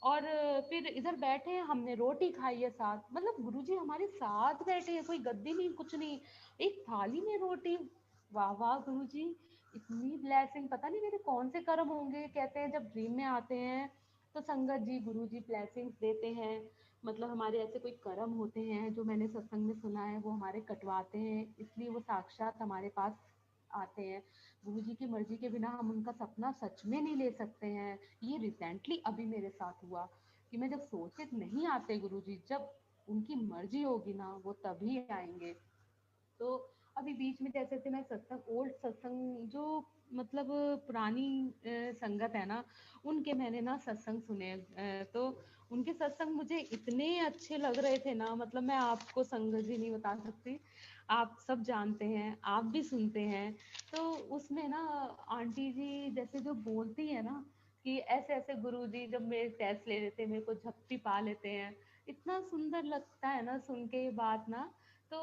और फिर इधर बैठे हैं, हमने रोटी खाई है साथ, मतलब गुरुजी हमारे साथ बैठे हैं, कोई गद्दी नहीं कुछ नहीं, एक थाली में रोटी। वाह वाह गुरुजी, इतनी ब्लेसिंग, पता नहीं मेरे कौन से कर्म होंगे। कहते हैं जब ड्रीम में आते हैं तो संगत जी गुरुजी ब्लेसिंग्स देते हैं, मतलब हमारे ऐसे कोई कर्म होते हैं जो मैंने सत्संग में सुना है, वो हमारे कटवाते हैं, इसलिए वो साक्षात हमारे पास आते हैं। गुरुजी की मर्जी के बिना हम उनका सपना सच में नहीं ले सकते हैं। ये रिसेंटली अभी मेरे साथ हुआ कि मैं जब सोचे नहीं आते गुरुजी, जब उनकी मर्जी होगी ना वो तभी आएंगे। तो अभी बीच में जैसे जैसे मैं सत्संग, ओल्ड सत्संग जो मतलब पुरानी संगत है ना, उनके मैंने ना सत्संग सुने, तो उनके सत्संग मुझे इतने अच्छे लग रहे थे ना, मतलब मैं आपको संगत जी नहीं बता सकती, आप सब जानते हैं, आप भी सुनते हैं। तो उसमें ना आंटी जी जैसे जो बोलती है ना कि ऐसे ऐसे गुरु जी जब मेरे टेस्ट ले लेते हैं, मेरे को झप्पी पा लेते हैं, इतना सुंदर लगता है ना सुन के ये बात ना। तो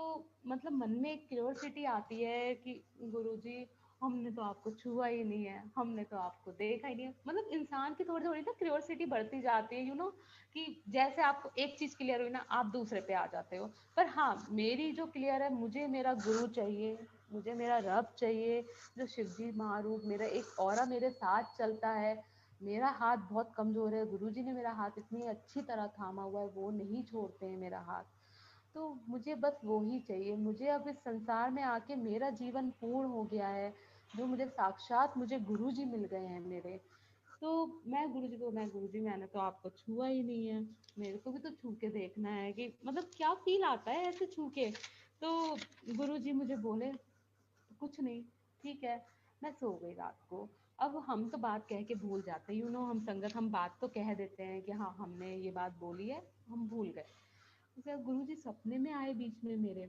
मतलब मन में एक क्यूरियोसिटी आती है कि गुरुजी, हमने तो आपको छुआ ही नहीं है, हमने तो आपको देखा ही नहीं है। मतलब इंसान की थोड़ी थोड़ी ना क्यूरियोसिटी बढ़ती जाती है, कि जैसे आपको एक चीज क्लियर हुई ना, आप दूसरे पे आ जाते हो। पर हाँ, मेरी जो क्लियर है, मुझे मेरा गुरु चाहिए, मुझे मेरा रब चाहिए, जो शिवजी महारूप, मेरा एक औरा मेरे साथ चलता है। मेरा हाथ बहुत कमजोर है, गुरुजी ने मेरा हाथ इतनी अच्छी तरह थामा हुआ है, वो नहीं छोड़ते हैं मेरा हाथ। तो मुझे बस वो ही चाहिए। मुझे अब इस संसार में आके मेरा जीवन पूर्ण हो गया है, जो मुझे साक्षात मुझे गुरुजी मिल गए हैं मेरे। तो मैं गुरुजी, मैंने तो आपको छुआ ही नहीं है, मेरे को भी तो छू के देखना है कि मतलब क्या फील आता है ऐसे छू के। तो गुरुजी मुझे बोले कुछ नहीं, ठीक है। मैं सो गई रात को। अब हम तो बात कह के भूल जाते हैं, हम संगत, हम बात तो कह देते हैं कि हाँ हमने ये बात बोली है, हम भूल गए। फिर गुरुजी सपने में आए बीच में मेरे,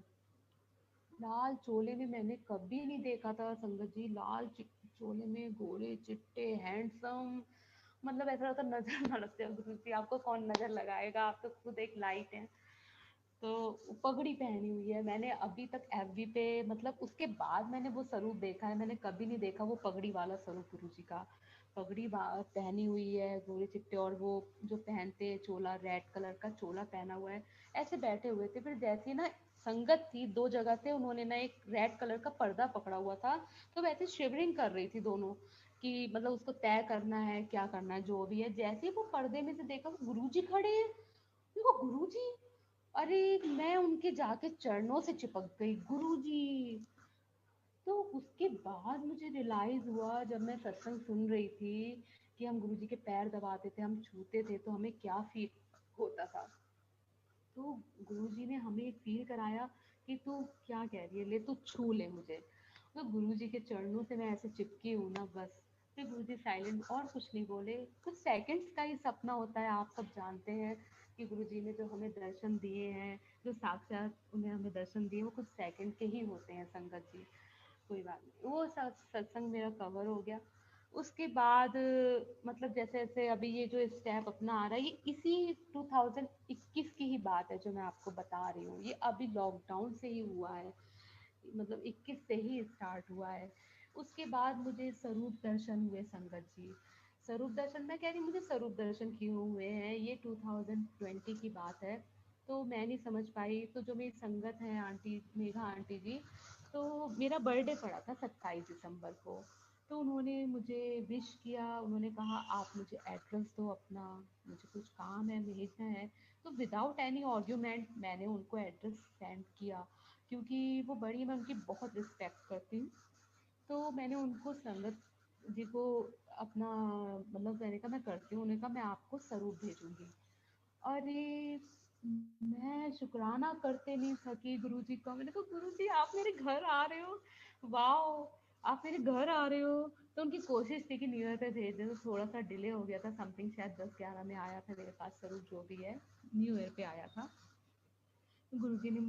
लाल चोले में। मैंने कभी नहीं देखा था संगत जी, चोले में, गोरे चिट्टे, हैंडसम। मतलब ऐसा लगता नजर ना लग जाए गुरु जी, आपको कौन नजर लगाएगा, आप तो खुद एक लाइट है। तो पगड़ी पहनी हुई है। मैंने अभी तक एफबी पे, मतलब उसके बाद मैंने वो स्वरूप देखा है, मैंने कभी नहीं देखा वो पगड़ी वाला स्वरूप गुरु जी का। पहनी हुई है गोरे चिट्टे, और वो जो पहनते हैं चोला, रेड कलर का चोला पहना हुआ है। ऐसे बैठे हुए थे, फिर जैसी ना संगत थी दो जगह से, उन्होंने ना एक रेड कलर का पर्दा पकड़ा हुआ था। तो वैसे शिवरिंग कर रही थी दोनों, कि मतलब उसको तय करना है क्या करना है जो भी है। जैसे ही वो पर्दे में से देखा, गुरुजी खड़े हैं। देखो गुरुजी, अरे मैं उनके जाके चरणों से चिपक गई, गुरुजी। तो उसके बाद मुझे रियलाइज हुआ, जब मैं सत्संग सुन रही थी, कि हम गुरुजी के पैर दबाते थे, हम छूते थे, तो हमें क्या फील होता था। तो गुरुजी ने हमें एक फील कराया कि तू क्या कह रही है, ले तू छू ले मुझे। तो गुरुजी के चरणों से मैं ऐसे चिपकी हूँ ना, बस। फिर गुरुजी साइलेंट, और कुछ नहीं बोले। कुछ सेकंड्स का ही सपना होता है, आप सब जानते हैं कि गुरुजी ने जो हमें दर्शन दिए हैं, जो साक्षात उन्हें हमें दर्शन दिए, वो कुछ सेकंड के ही होते हैं संगत जी। कोई बात नहीं, वो सत्संग मेरा कवर हो गया। उसके बाद मतलब जैसे जैसे अभी ये जो स्टेप अपना आ रहा है, ये इसी 2021 की ही बात है जो मैं आपको बता रही हूँ। ये अभी लॉकडाउन से ही हुआ है, मतलब 21 से ही स्टार्ट हुआ है। उसके बाद मुझे स्वरूप दर्शन हुए संगत जी। स्वरूप दर्शन, मैं कह रही हूँ मुझे स्वरूप दर्शन क्यों हुए हैं, ये 2020 की बात है। तो मैं नहीं समझ पाई, तो जो मेरी संगत है आंटी, मेघा आंटी जी, तो मेरा बर्थडे पड़ा था 27 दिसंबर को। तो उन्होंने मुझे विश किया, उन्होंने कहा आप मुझे एड्रेस दो अपना, मुझे कुछ काम है, भेजना है। तो विदाउट एनी आर्ग्यूमेंट मैंने उनको एड्रेस सेंड किया, क्योंकि वो बड़ी, मैं उनकी बहुत रिस्पेक्ट करती हूँ। तो मैंने उनको, संगत जी को अपना, मतलब मैंने कहा मैं करती हूँ, उन्होंने कहा मैं आपको स्वरूप भेजूंगी। अरे मैं शुक्राना करते नहीं थकी गुरुजी का। मैंने कहा गुरुजी आप मेरे घर आ रहे हो, वाओ, आप मेरे घर आ रहे हो। तो उनकी कोशिश थी कि न्यू ईयर पे भेज दें, तो थोड़ा सा डिले हो गया था, समथिंग शायद 10-11 में आया था मेरे पास स्वरूप, जो भी है न्यू ईयर पे आया था। गुरुजी ने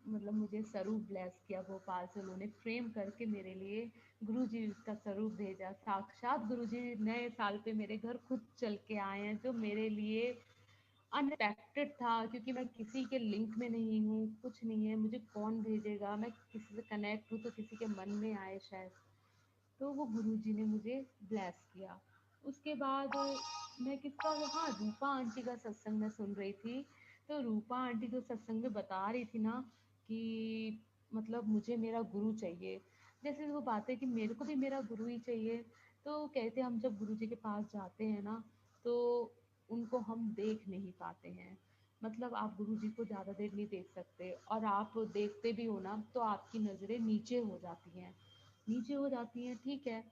मतलब मुझे स्वरूप ब्लेस किया, भोपाल से उन्होंने फ्रेम करके मेरे लिए गुरुजी का स्वरूप भेजा। साक्षात गुरुजी नए साल पे मेरे घर खुद चल के आए हैं, जो मेरे लिए अनएक्सपेक्टेड था, क्योंकि मैं किसी के लिंक में नहीं हूँ, कुछ नहीं है, मुझे कौन भेजेगा, मैं किसी से कनेक्ट हूँ तो किसी के मन में आए शायद। तो वो गुरुजी ने मुझे ब्लेस किया। उसके बाद मैं किसका, हाँ, रूपा आंटी का सत्संग मैं सुन रही थी। तो रूपा आंटी जो सत्संग में बता रही थी ना, कि मतलब मुझे मेरा गुरु चाहिए, जैसे वो बातें कि मेरे को भी मेरा गुरु ही चाहिए। तो कहते हम जब गुरु जी के पास जाते हैं ना, तो उनको हम देख नहीं पाते हैं। मतलब आप गुरु जी को ज़्यादा देर नहीं देख सकते, और आप देखते भी हो ना तो आपकी नज़रें नीचे हो जाती हैं, नीचे हो जाती हैं, ठीक है।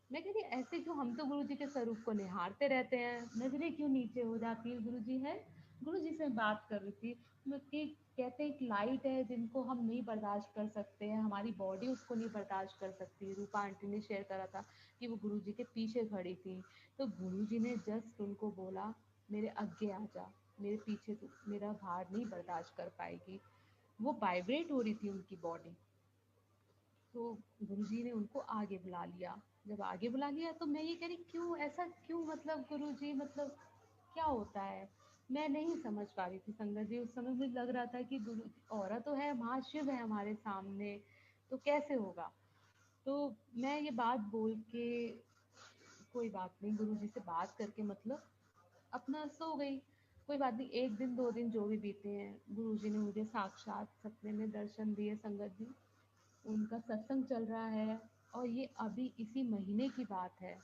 मैं कहती ऐसे क्यों, हम तो गुरु जी के स्वरूप को निहारते रहते हैं, नजरें क्यों नीचे हो जाती है, गुरु जी है। गुरु जी से बात कर रही थी मैं कि कहते हैं एक लाइट है जिनको हम नहीं बर्दाश्त कर सकते हैं, हमारी बॉडी उसको नहीं बर्दाश्त कर सकती। रूपा आंटी ने शेयर करा था कि वो गुरु जी के पीछे खड़ी थी, तो गुरु जी ने जस्ट उनको बोला मेरे आगे आ जा, मेरे पीछे तू मेरा भार नहीं बर्दाश्त कर पाएगी। वो वाइब्रेट हो रही थी उनकी बॉडी। तो गुरुजी ने उनको आगे बुला लिया। जब आगे बुला लिया तो मैं ये कह रही क्यों, ऐसा क्यों, मतलब गुरुजी, मतलब क्या होता है। मैं नहीं समझ पा रही थी संगत जी। उस समय मुझे लग रहा था कि गुरु औरा तो है, महाशिव है हमारे सामने, तो कैसे होगा। तो मैं ये बात बोल के, कोई बात नहीं, गुरु जी से बात करके मतलब अपना सो गई। कोई बात नहीं, एक दिन दो दिन जो भी बीते हैं, गुरु जी ने मुझे साक्षात सपने में दर्शन दिए संगत जी। उनका सत्संग चल रहा है, और ये अभी इसी महीने की बात है।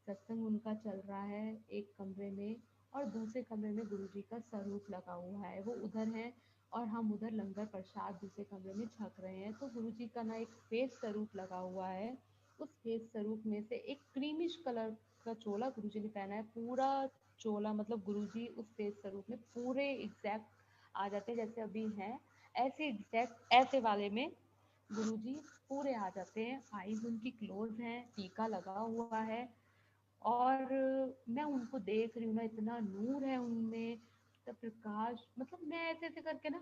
सत्संग उनका चल रहा है एक कमरे में, और दूसरे कमरे में गुरुजी का स्वरूप लगा हुआ है, वो उधर है और हम उधर लंगर प्रसाद दूसरे कमरे में छक रहे हैं। तो गुरुजी का ना एक फेस स्वरूप लगा हुआ है, उस फेस स्वरूप में से एक क्रीमिश कलर का चोला गुरुजी ने पहना है। पूरा चोला मतलब गुरुजी उस फेस स्वरूप में पूरे एग्जैक्ट आ जाते हैं जैसे अभी हैं, ऐसे एग्जैक्ट ऐसे वाले में गुरुजी पूरे आ जाते हैं। आईज उनकी क्लोज हैं, टीका लगा हुआ है, और मैं उनको देख रही हूँ ना, इतना नूर है उनमें, इतना प्रकाश। मतलब मैं ऐसे ऐसे करके ना,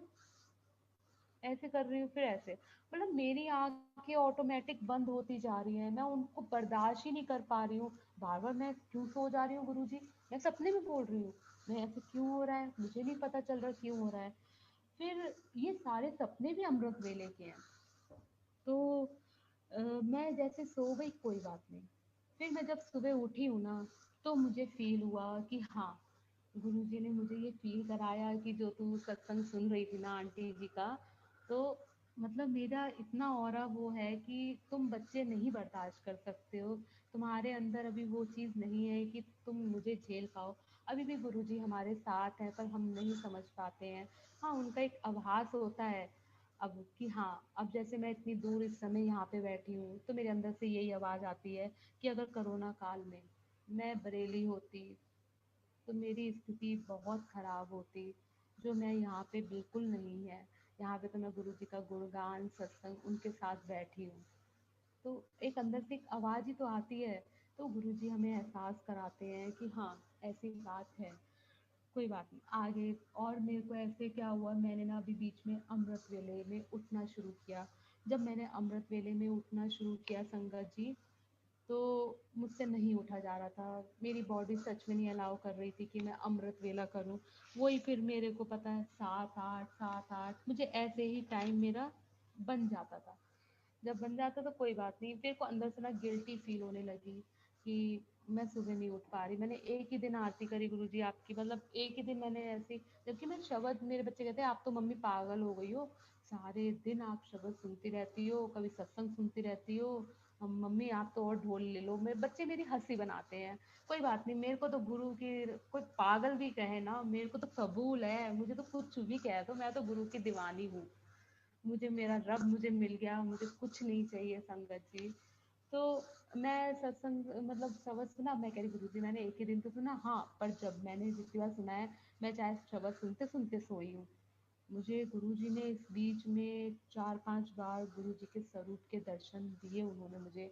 ऐसे कर रही हूँ फिर ऐसे, मतलब मेरी आंखें ऑटोमेटिक बंद होती जा रही हैं, मैं उनको बर्दाश्त ही नहीं कर पा रही हूँ। बार बार मैं क्यों सो जा रही हूँ गुरुजी, मैं सपने में बोल रही हूँ, मैं ऐसे क्यों हो रहा है, मुझे नहीं पता चल रहा क्यों हो रहा है। फिर ये सारे सपने भी अमृत वेले के हैं। तो मैं जैसे सो गई, कोई बात नहीं। फिर मैं जब सुबह उठी हूँ ना, तो मुझे फील हुआ कि हाँ, गुरुजी ने मुझे ये फील कराया कि जो तू सत्संग सुन रही थी ना आंटी जी का, तो मतलब मेरा इतना ऑरा वो है कि तुम बच्चे नहीं बर्दाश्त कर सकते हो, तुम्हारे अंदर अभी वो चीज़ नहीं है कि तुम मुझे झेल पाओ। अभी भी गुरुजी हमारे साथ हैं, पर हम नहीं समझ पाते हैं। हाँ, उनका एक आभास होता है अब कि हाँ, अब जैसे मैं इतनी दूर इस समय यहाँ पे बैठी हूँ, तो मेरे अंदर से यही आवाज़ आती है कि अगर कोरोना काल में मैं बरेली होती, तो मेरी स्थिति बहुत खराब होती, जो मैं यहाँ पे बिल्कुल नहीं है। यहाँ पे तो मैं गुरु जी का गुणगान सत्संग उनके साथ बैठी हूँ। तो एक अंदर से एक आवाज़ ही तो आती है। तो गुरु जी हमें एहसास कराते हैं कि हाँ, ऐसी बात है, कोई बात नहीं आगे। और मेरे को ऐसे क्या हुआ, मैंने ना अभी बीच में अमृत वेले में उठना शुरू किया। जब मैंने अमृत वेले में उठना शुरू किया संगत जी, तो मुझसे नहीं उठा जा रहा था। मेरी बॉडी सच में नहीं अलाउ कर रही थी कि मैं अमृत वेला करूं। वही फिर मेरे को पता है, 7 8 मुझे ऐसे ही टाइम मेरा बन जाता था। जब बन जाता तो कोई बात नहीं, फिर को अंदर से ना गिल्टी फील होने लगी कि मैं सुबह नहीं उठ पा रही। मैंने एक ही दिन आरती करी गुरुजी आपकी, मतलब एक ही दिन मैंने ऐसी, जबकि मैं शब्द, मेरे बच्चे कहते हैं आप तो मम्मी पागल हो गई हो, सारे दिन आप शब्द सुनती रहती हो, कभी सत्संग सुनती रहती हो, मम्मी आप तो और ढोल ले लो। मेरे बच्चे मेरी हंसी बनाते हैं। कोई बात नहीं, मेरे को तो गुरु की, कोई पागल भी कहे ना, मेरे को तो कबूल है, मुझे तो कुछ भी कह दो, मैं तो गुरु की दीवानी हूँ। मुझे मेरा रब मुझे मिल गया, मुझे कुछ नहीं चाहिए संगत जी। तो मैं सत्संग मतलब शब्द सुना, मैं कह रही गुरु जी मैंने एक ही दिन तो सुना, हाँ, पर जब मैंने जितनी बार सुना है, मैं चाहे शब्द सुनते सुनते सोई हूँ। मुझे गुरु जी ने इस बीच में 4 5 बार गुरु जी के स्वरूप के दर्शन दिए उन्होंने मुझे।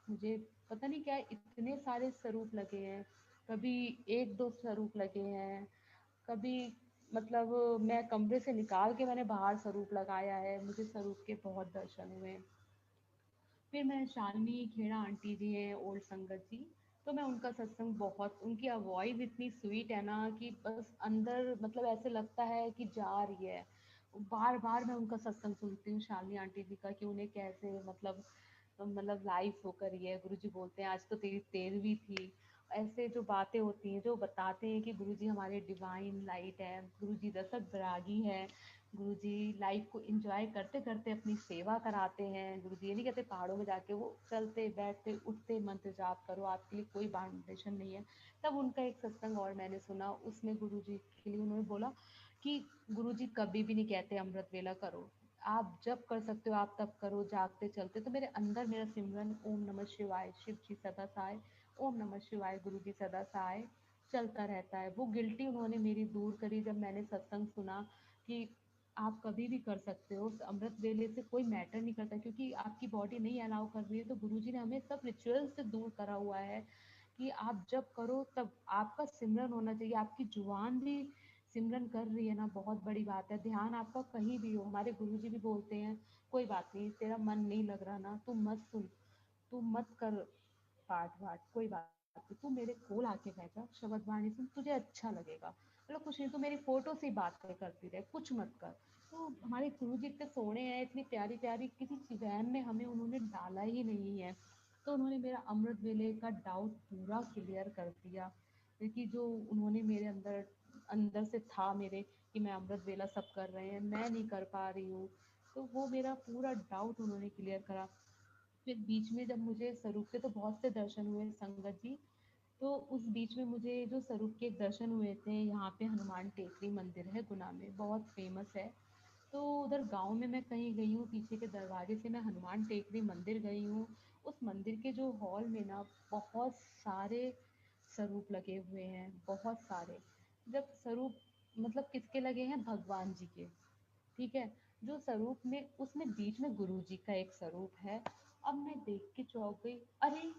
मुझे पता नहीं क्या इतने सारे स्वरूप लगे हैं, कभी एक दो स्वरूप लगे हैं, कभी मतलब मैं कमरे से निकाल के मैंने बाहर स्वरूप लगाया है, मुझे स्वरूप के बहुत दर्शन हुए। फिर मैं शालिनी खेड़ा आंटी जी हैं ओल्ड संगत जी, तो मैं उनका सत्संग बहुत, उनकी वॉइस इतनी स्वीट है ना कि बस अंदर मतलब ऐसे लगता है कि जा रही है। बार बार मैं उनका सत्संग सुनती हूँ शालिनी आंटी जी का, कि उन्हें कैसे मतलब लाइफ हो करी है। गुरु जी बोलते हैं आज तो तेरी 13वीं थी। ऐसे जो बातें होती हैं, जो बताते हैं कि गुरु जी हमारे डिवाइन लाइट है, गुरु जी दशक बैरागी है, गुरु जी लाइफ को एंजॉय करते करते अपनी सेवा कराते हैं। गुरु जी ये नहीं कहते पहाड़ों में जाके वो चलते बैठते उठते मंत्र जाप करो, आपके लिए कोई बाउंडेशन नहीं है। तब उनका एक सत्संग और मैंने सुना, उसमें गुरु जी के लिए उन्होंने बोला कि गुरु जी कभी भी नहीं कहते अमृत वेला करो, आप जब कर सकते हो आप तब करो, जागते चलते। तो मेरे अंदर मेरा सिमरन ओम नमः शिवाय, शिव जी सदा सहाय, ओम नमः शिवाय, गुरु जी सदा सहाय चलता रहता है। वो गिल्टी उन्होंने मेरी दूर करी जब मैंने सत्संग सुना कि आप कभी भी कर सकते हो, अमृत वेले से कोई मैटर नहीं करता, क्योंकि आपकी बॉडी नहीं अलाउ कर रही है। तो गुरुजी ने हमें सब रिचुअल से दूर करा हुआ है कि आप जब करो तब आपका सिमरन होना चाहिए, आपकी जुबान भी सिमरन कर रही है ना, बहुत बड़ी बात है। ध्यान आपका कहीं भी हो, हमारे गुरुजी भी बोलते हैं कोई बात नहीं, तेरा मन नहीं लग रहा ना, तू मत सुन, तू मत कर पाठ वाठ, कोई बात नहीं, तू मेरे कोल आके बैठा, शब्द वाणी सुन, तुझे अच्छा लगेगा। मतलब कुछ नहीं तो मेरी फोटो से ही बातें करती रहे, कुछ मत कर। तो हमारे गुरु जी इतने सोने हैं, इतनी प्यारी प्यारी, किसी वहम में हमें उन्होंने डाला ही नहीं है। तो उन्होंने मेरा अमृत वेले का डाउट पूरा क्लियर कर दिया, क्योंकि जो उन्होंने मेरे अंदर अंदर से था मेरे, कि मैं अमृत वेला सब कर रहे हैं, मैं नहीं कर पा रही हूँ, तो वो मेरा पूरा डाउट उन्होंने क्लियर करा। फिर बीच में जब मुझे स्वरूप के तो बहुत से दर्शन हुए संगत जी, तो उस बीच में मुझे जो स्वरूप के एक दर्शन हुए थे, यहाँ पे हनुमान टेकरी मंदिर है गुना में, बहुत फेमस है। तो उधर गांव में मैं कहीं गई हूँ, पीछे के दरवाजे से मैं हनुमान टेकरी मंदिर गई हूँ। उस मंदिर के जो हॉल में ना बहुत सारे स्वरूप लगे हुए हैं, बहुत सारे। जब स्वरूप मतलब किसके लगे हैं, भगवान जी के, ठीक है। जो स्वरूप में उसमें बीच में गुरु जी का एक स्वरूप है। अब मैं देख के चौंक गई, अरे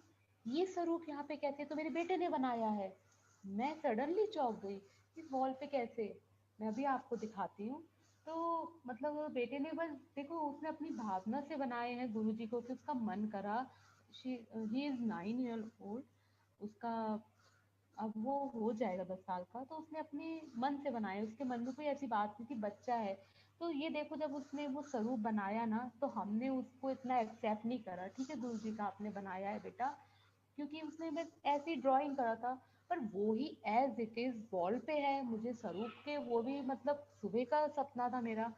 ये स्वरूप यहाँ पे कैसे, तो मेरे बेटे ने बनाया है। मैं सडनली चौंक गई, इस वॉल पे कैसे। मैं अभी आपको दिखाती हूँ। तो मतलब बेटे ने बस देखो, उसने अपनी भावना से बनाए हैं गुरु जी को, कि उसका मन करा। ही इज 9 ईयर ओल्ड, उसका अब वो हो जाएगा 10 साल का, तो उसने अपने मन से बनाया, उसके मन में कोई ऐसी बात नहीं थी, बच्चा है। तो ये देखो, जब उसने वो स्वरूप बनाया ना, तो हमने उसको इतना एक्सेप्ट नहीं करा, ठीक है गुरु जी का आपने बनाया है बेटा, क्योंकि उसने बस ऐसी ड्राइंग करा था। पर वो ही एज इट इज वॉल पे है, मुझे स्वरूप के वो भी मतलब सुबह का सपना था मेरा।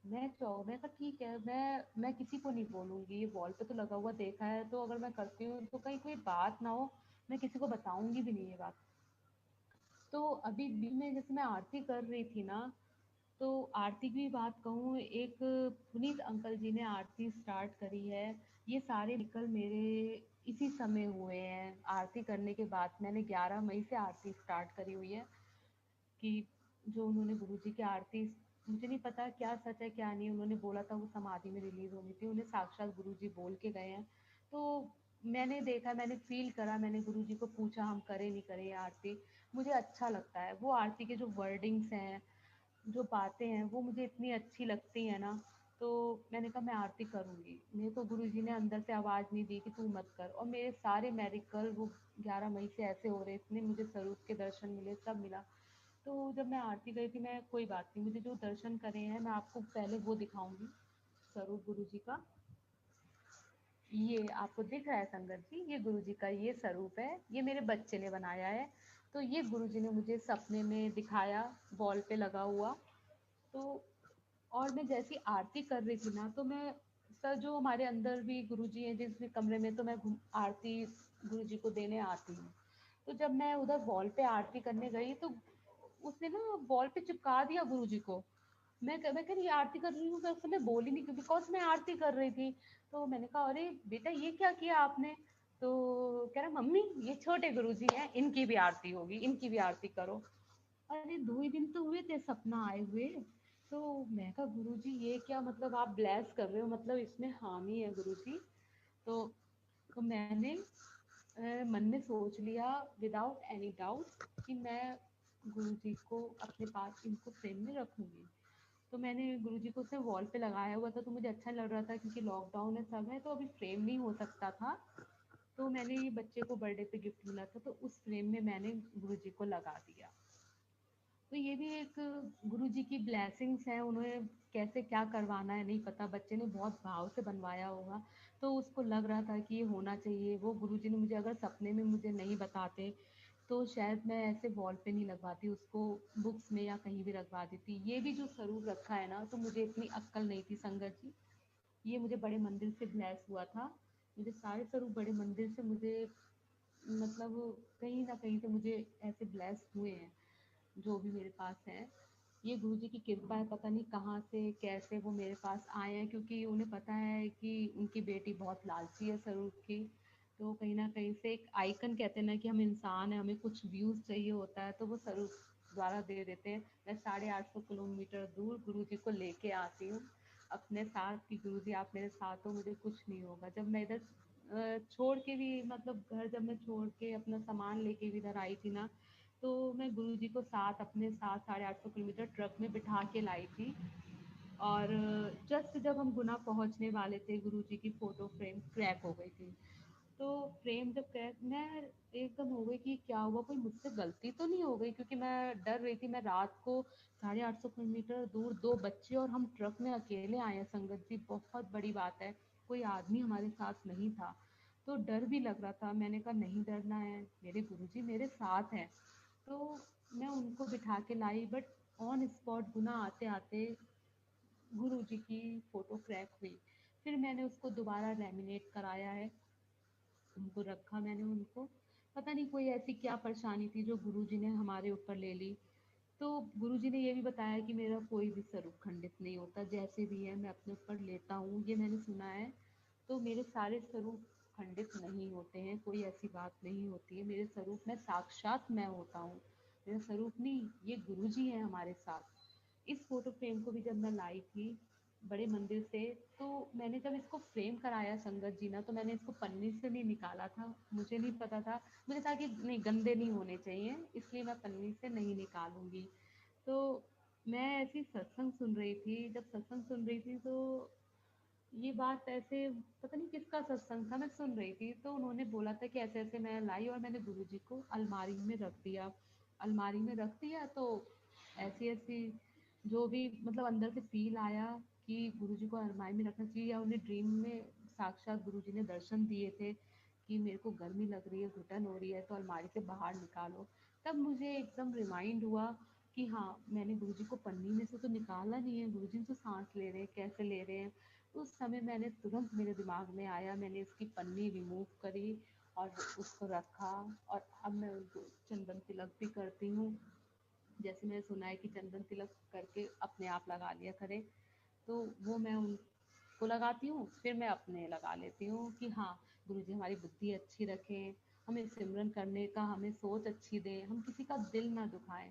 मैं कहा ठीक है, मैं किसी को नहीं बोलूंगी, ये वॉल पे तो लगा हुआ देखा है, तो अगर मैं करती हूँ तो कहीं कोई बात ना हो, मैं किसी को बताऊंगी भी नहीं ये बात। तो अभी भी में जैसे मैं आरती कर रही थी ना, तो आरती की बात कहूँ, एक पुनीत अंकल जी ने आरती स्टार्ट करी है। ये सारे निकल मेरे इसी समय हुए हैं, आरती करने के बाद मैंने 11 मई से आरती स्टार्ट करी हुई है। कि जो उन्होंने गुरुजी की आरती, मुझे नहीं पता क्या सच है क्या नहीं, उन्होंने बोला था वो समाधि में रिलीज होनी थी, उन्हें साक्षात गुरुजी बोल के गए हैं। तो मैंने देखा, मैंने फील करा, मैंने गुरुजी को पूछा हम करें नहीं करें ये आरती। मुझे अच्छा लगता है वो आरती के जो वर्डिंग्स हैं, जो बातें हैं, वो मुझे इतनी अच्छी लगती है ना। तो मैंने कहा मैं आरती करूँगी। मेरे को गुरुजी ने अंदर से आवाज़ नहीं दी कि तू मत कर, और मेरे सारे मेडिकल वो 11 मई से ऐसे हो रहे, इतने मुझे स्वरूप के दर्शन मिले, सब मिला। तो जब मैं आरती गई थी, मैं कोई बात नहीं, मुझे जो दर्शन करे हैं मैं आपको पहले वो दिखाऊंगी, स्वरूप गुरु जी का। ये आपको दिख रहा है संगत जी, ये गुरु जी का ये स्वरूप है, ये मेरे बच्चे ने बनाया है। तो ये गुरु जी ने मुझे सपने में दिखाया, वॉल पे लगा हुआ। तो और मैं जैसी आरती कर रही थी ना, तो मैं सर जो हमारे अंदर भी गुरु जी हैं जिस भी कमरे में, तो मैं आरती गुरु जी को देने आती हूँ। तो जब मैं उधर वॉल पे आरती करने गई, तो उसने ना वॉल पे चिपका दिया गुरु जी को। मैं कह रही आरती कर रही हूँ, मैं उस समय बोली नहीं, बिकॉज मैं आरती कर रही थी। तो मैंने कहा अरे बेटा ये क्या किया आपने। तो कह रहा मम्मी ये छोटे गुरु जी हैं, इनकी भी आरती होगी, इनकी भी आरती करो। अरे 2 ही दिन तो हुए थे सपना आए हुए। तो मैं कहा गुरुजी ये क्या, मतलब आप ब्लेस कर रहे हो, मतलब इसमें हामी है गुरुजी। तो, तो मैंने मन में सोच लिया विदाउट एनी डाउट कि मैं गुरुजी को अपने पास इनको फ्रेम में रखूंगी। तो मैंने गुरुजी को उसने वॉल पे लगाया हुआ था, तो मुझे अच्छा लग रहा था क्योंकि लॉकडाउन है सब है, तो अभी फ्रेम नहीं हो सकता था। तो मैंने ये बच्चे को बर्थडे पे गिफ्ट मिला था, तो उस फ्रेम में मैंने गुरुजी को लगा दिया। तो ये भी एक गुरु जी की ब्लेसिंग्स हैं, उन्हें कैसे क्या करवाना है नहीं पता, बच्चे ने बहुत भाव से बनवाया होगा, तो उसको लग रहा था कि ये होना चाहिए। वो गुरु जी ने मुझे अगर सपने में मुझे नहीं बताते, तो शायद मैं ऐसे वॉल पे नहीं लगवाती उसको, बुक्स में या कहीं भी रखवा देती। ये भी जो स्वरूप रखा है ना, तो मुझे इतनी अक्ल नहीं थी संगत जी, ये मुझे बड़े मंदिर से ब्लेस हुआ था। मुझे सारे स्वरूप बड़े मंदिर से मुझे मतलब कहीं ना कहीं से मुझे ऐसे ब्लेस हुए हैं, जो भी मेरे पास है। ये गुरु जी की कृपा है, पता नहीं कहाँ से कैसे वो मेरे पास आए हैं, क्योंकि उन्हें पता है कि उनकी बेटी बहुत लालची है स्वरूप की। तो कहीं ना कहीं से एक आइकन, कहते हैं ना कि हम इंसान हैं, हमें कुछ व्यूज चाहिए होता है, तो वो स्वरूप द्वारा दे देते हैं। मैं 850 किलोमीटर दूर गुरु जी को लेके आती हूँ अपने साथ, कि गुरु जी आप मेरे साथ हो, मुझे कुछ नहीं होगा। जब मैं इधर छोड़ के भी, मतलब घर जब मैं छोड़ के अपना सामान लेके भी इधर आई थी ना, तो मैं गुरुजी को साथ अपने साथ 850 किलोमीटर ट्रक में बिठा के लाई थी। और जस्ट जब हम गुना पहुंचने वाले थे, गुरुजी की फोटो फ्रेम क्रैक हो गई थी। तो फ्रेम जब क्रैक, मैं एकदम हो गई कि क्या हुआ, कोई मुझसे गलती तो नहीं हो गई, क्योंकि मैं डर रही थी। मैं रात को 850 किलोमीटर दूर, दो बच्चे और हम ट्रक में अकेले आए हैं संगत जी, बहुत बड़ी बात है। कोई आदमी हमारे साथ नहीं था, तो डर भी लग रहा था। मैंने कहा नहीं डरना है, मेरे गुरुजी मेरे साथ हैं। तो मैं उनको बिठा के लाई, बट ऑन स्पॉट गुना आते आते गुरुजी की फोटो क्रैक हुई। फिर मैंने उसको दोबारा लैमिनेट कराया है, उनको रखा मैंने उनको। पता नहीं कोई ऐसी क्या परेशानी थी जो गुरुजी ने हमारे ऊपर ले ली। तो गुरुजी ने ये भी बताया कि मेरा कोई भी स्वरूप खंडित नहीं होता, जैसे भी है मैं अपने ऊपर लेता हूँ, ये मैंने सुना है। तो मेरे सारे स्वरूप खंडित नहीं होते हैं, कोई ऐसी बात नहीं होती है। मेरे स्वरूप में साक्षात मैं होता हूँ, मेरा स्वरूप नहीं, ये गुरुजी हैं हमारे साथ। इस फोटो फ्रेम को भी जब मैं लाई थी बड़े मंदिर से, तो मैंने जब इसको फ्रेम कराया संगत जी ना, तो मैंने इसको पन्नी से नहीं निकाला था। मुझे नहीं पता था, मुझे था कि नहीं गंदे नहीं होने चाहिए, इसलिए मैं पन्नी से नहीं निकालूंगी। तो मैं ऐसी सत्संग सुन रही थी, जब सत्संग सुन रही थी तो ये बात ऐसे, पता नहीं किसका सत्संग था, मैं सुन रही थी, तो उन्होंने बोला था कि ऐसे ऐसे मैं लाई और मैंने गुरुजी को अलमारी में रख दिया। अलमारी में रख दिया तो ऐसी ऐसी जो भी मतलब अंदर से फील आया कि गुरुजी को अलमारी में रखना चाहिए, या उन्हें ड्रीम में साक्षात गुरुजी ने दर्शन दिए थे कि मेरे को गर्मी लग रही है, घुटन हो रही है, तो अलमारी से बाहर निकालो। तब मुझे एकदम रिमाइंड हुआ कि हाँ, मैंने गुरुजी को पन्नी में से तो निकाला नहीं है, गुरुजी तो सांस ले रहे हैं, कैसे ले रहे हैं। उस समय मैंने तुरंत, मेरे दिमाग में आया, मैंने इसकी पन्नी रिमूव करी और उसको रखा। और अब मैं उनको चंदन तिलक भी करती हूँ। जैसे मैंने सुना है कि चंदन तिलक करके अपने आप लगा लिया करें, तो वो मैं उनको लगाती हूँ, फिर मैं अपने लगा लेती हूँ कि हाँ, गुरुजी हमारी बुद्धि अच्छी रखें, हमें सिमरन करने का, हमें सोच अच्छी दें, हम किसी का दिल ना दुखाएं।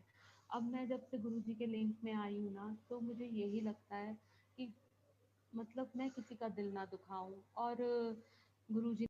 अब मैं जब से गुरुजी के लिंक में आई हूँ ना, तो मुझे यही लगता है कि मतलब मैं किसी का दिल ना दुखाऊं। और गुरुजी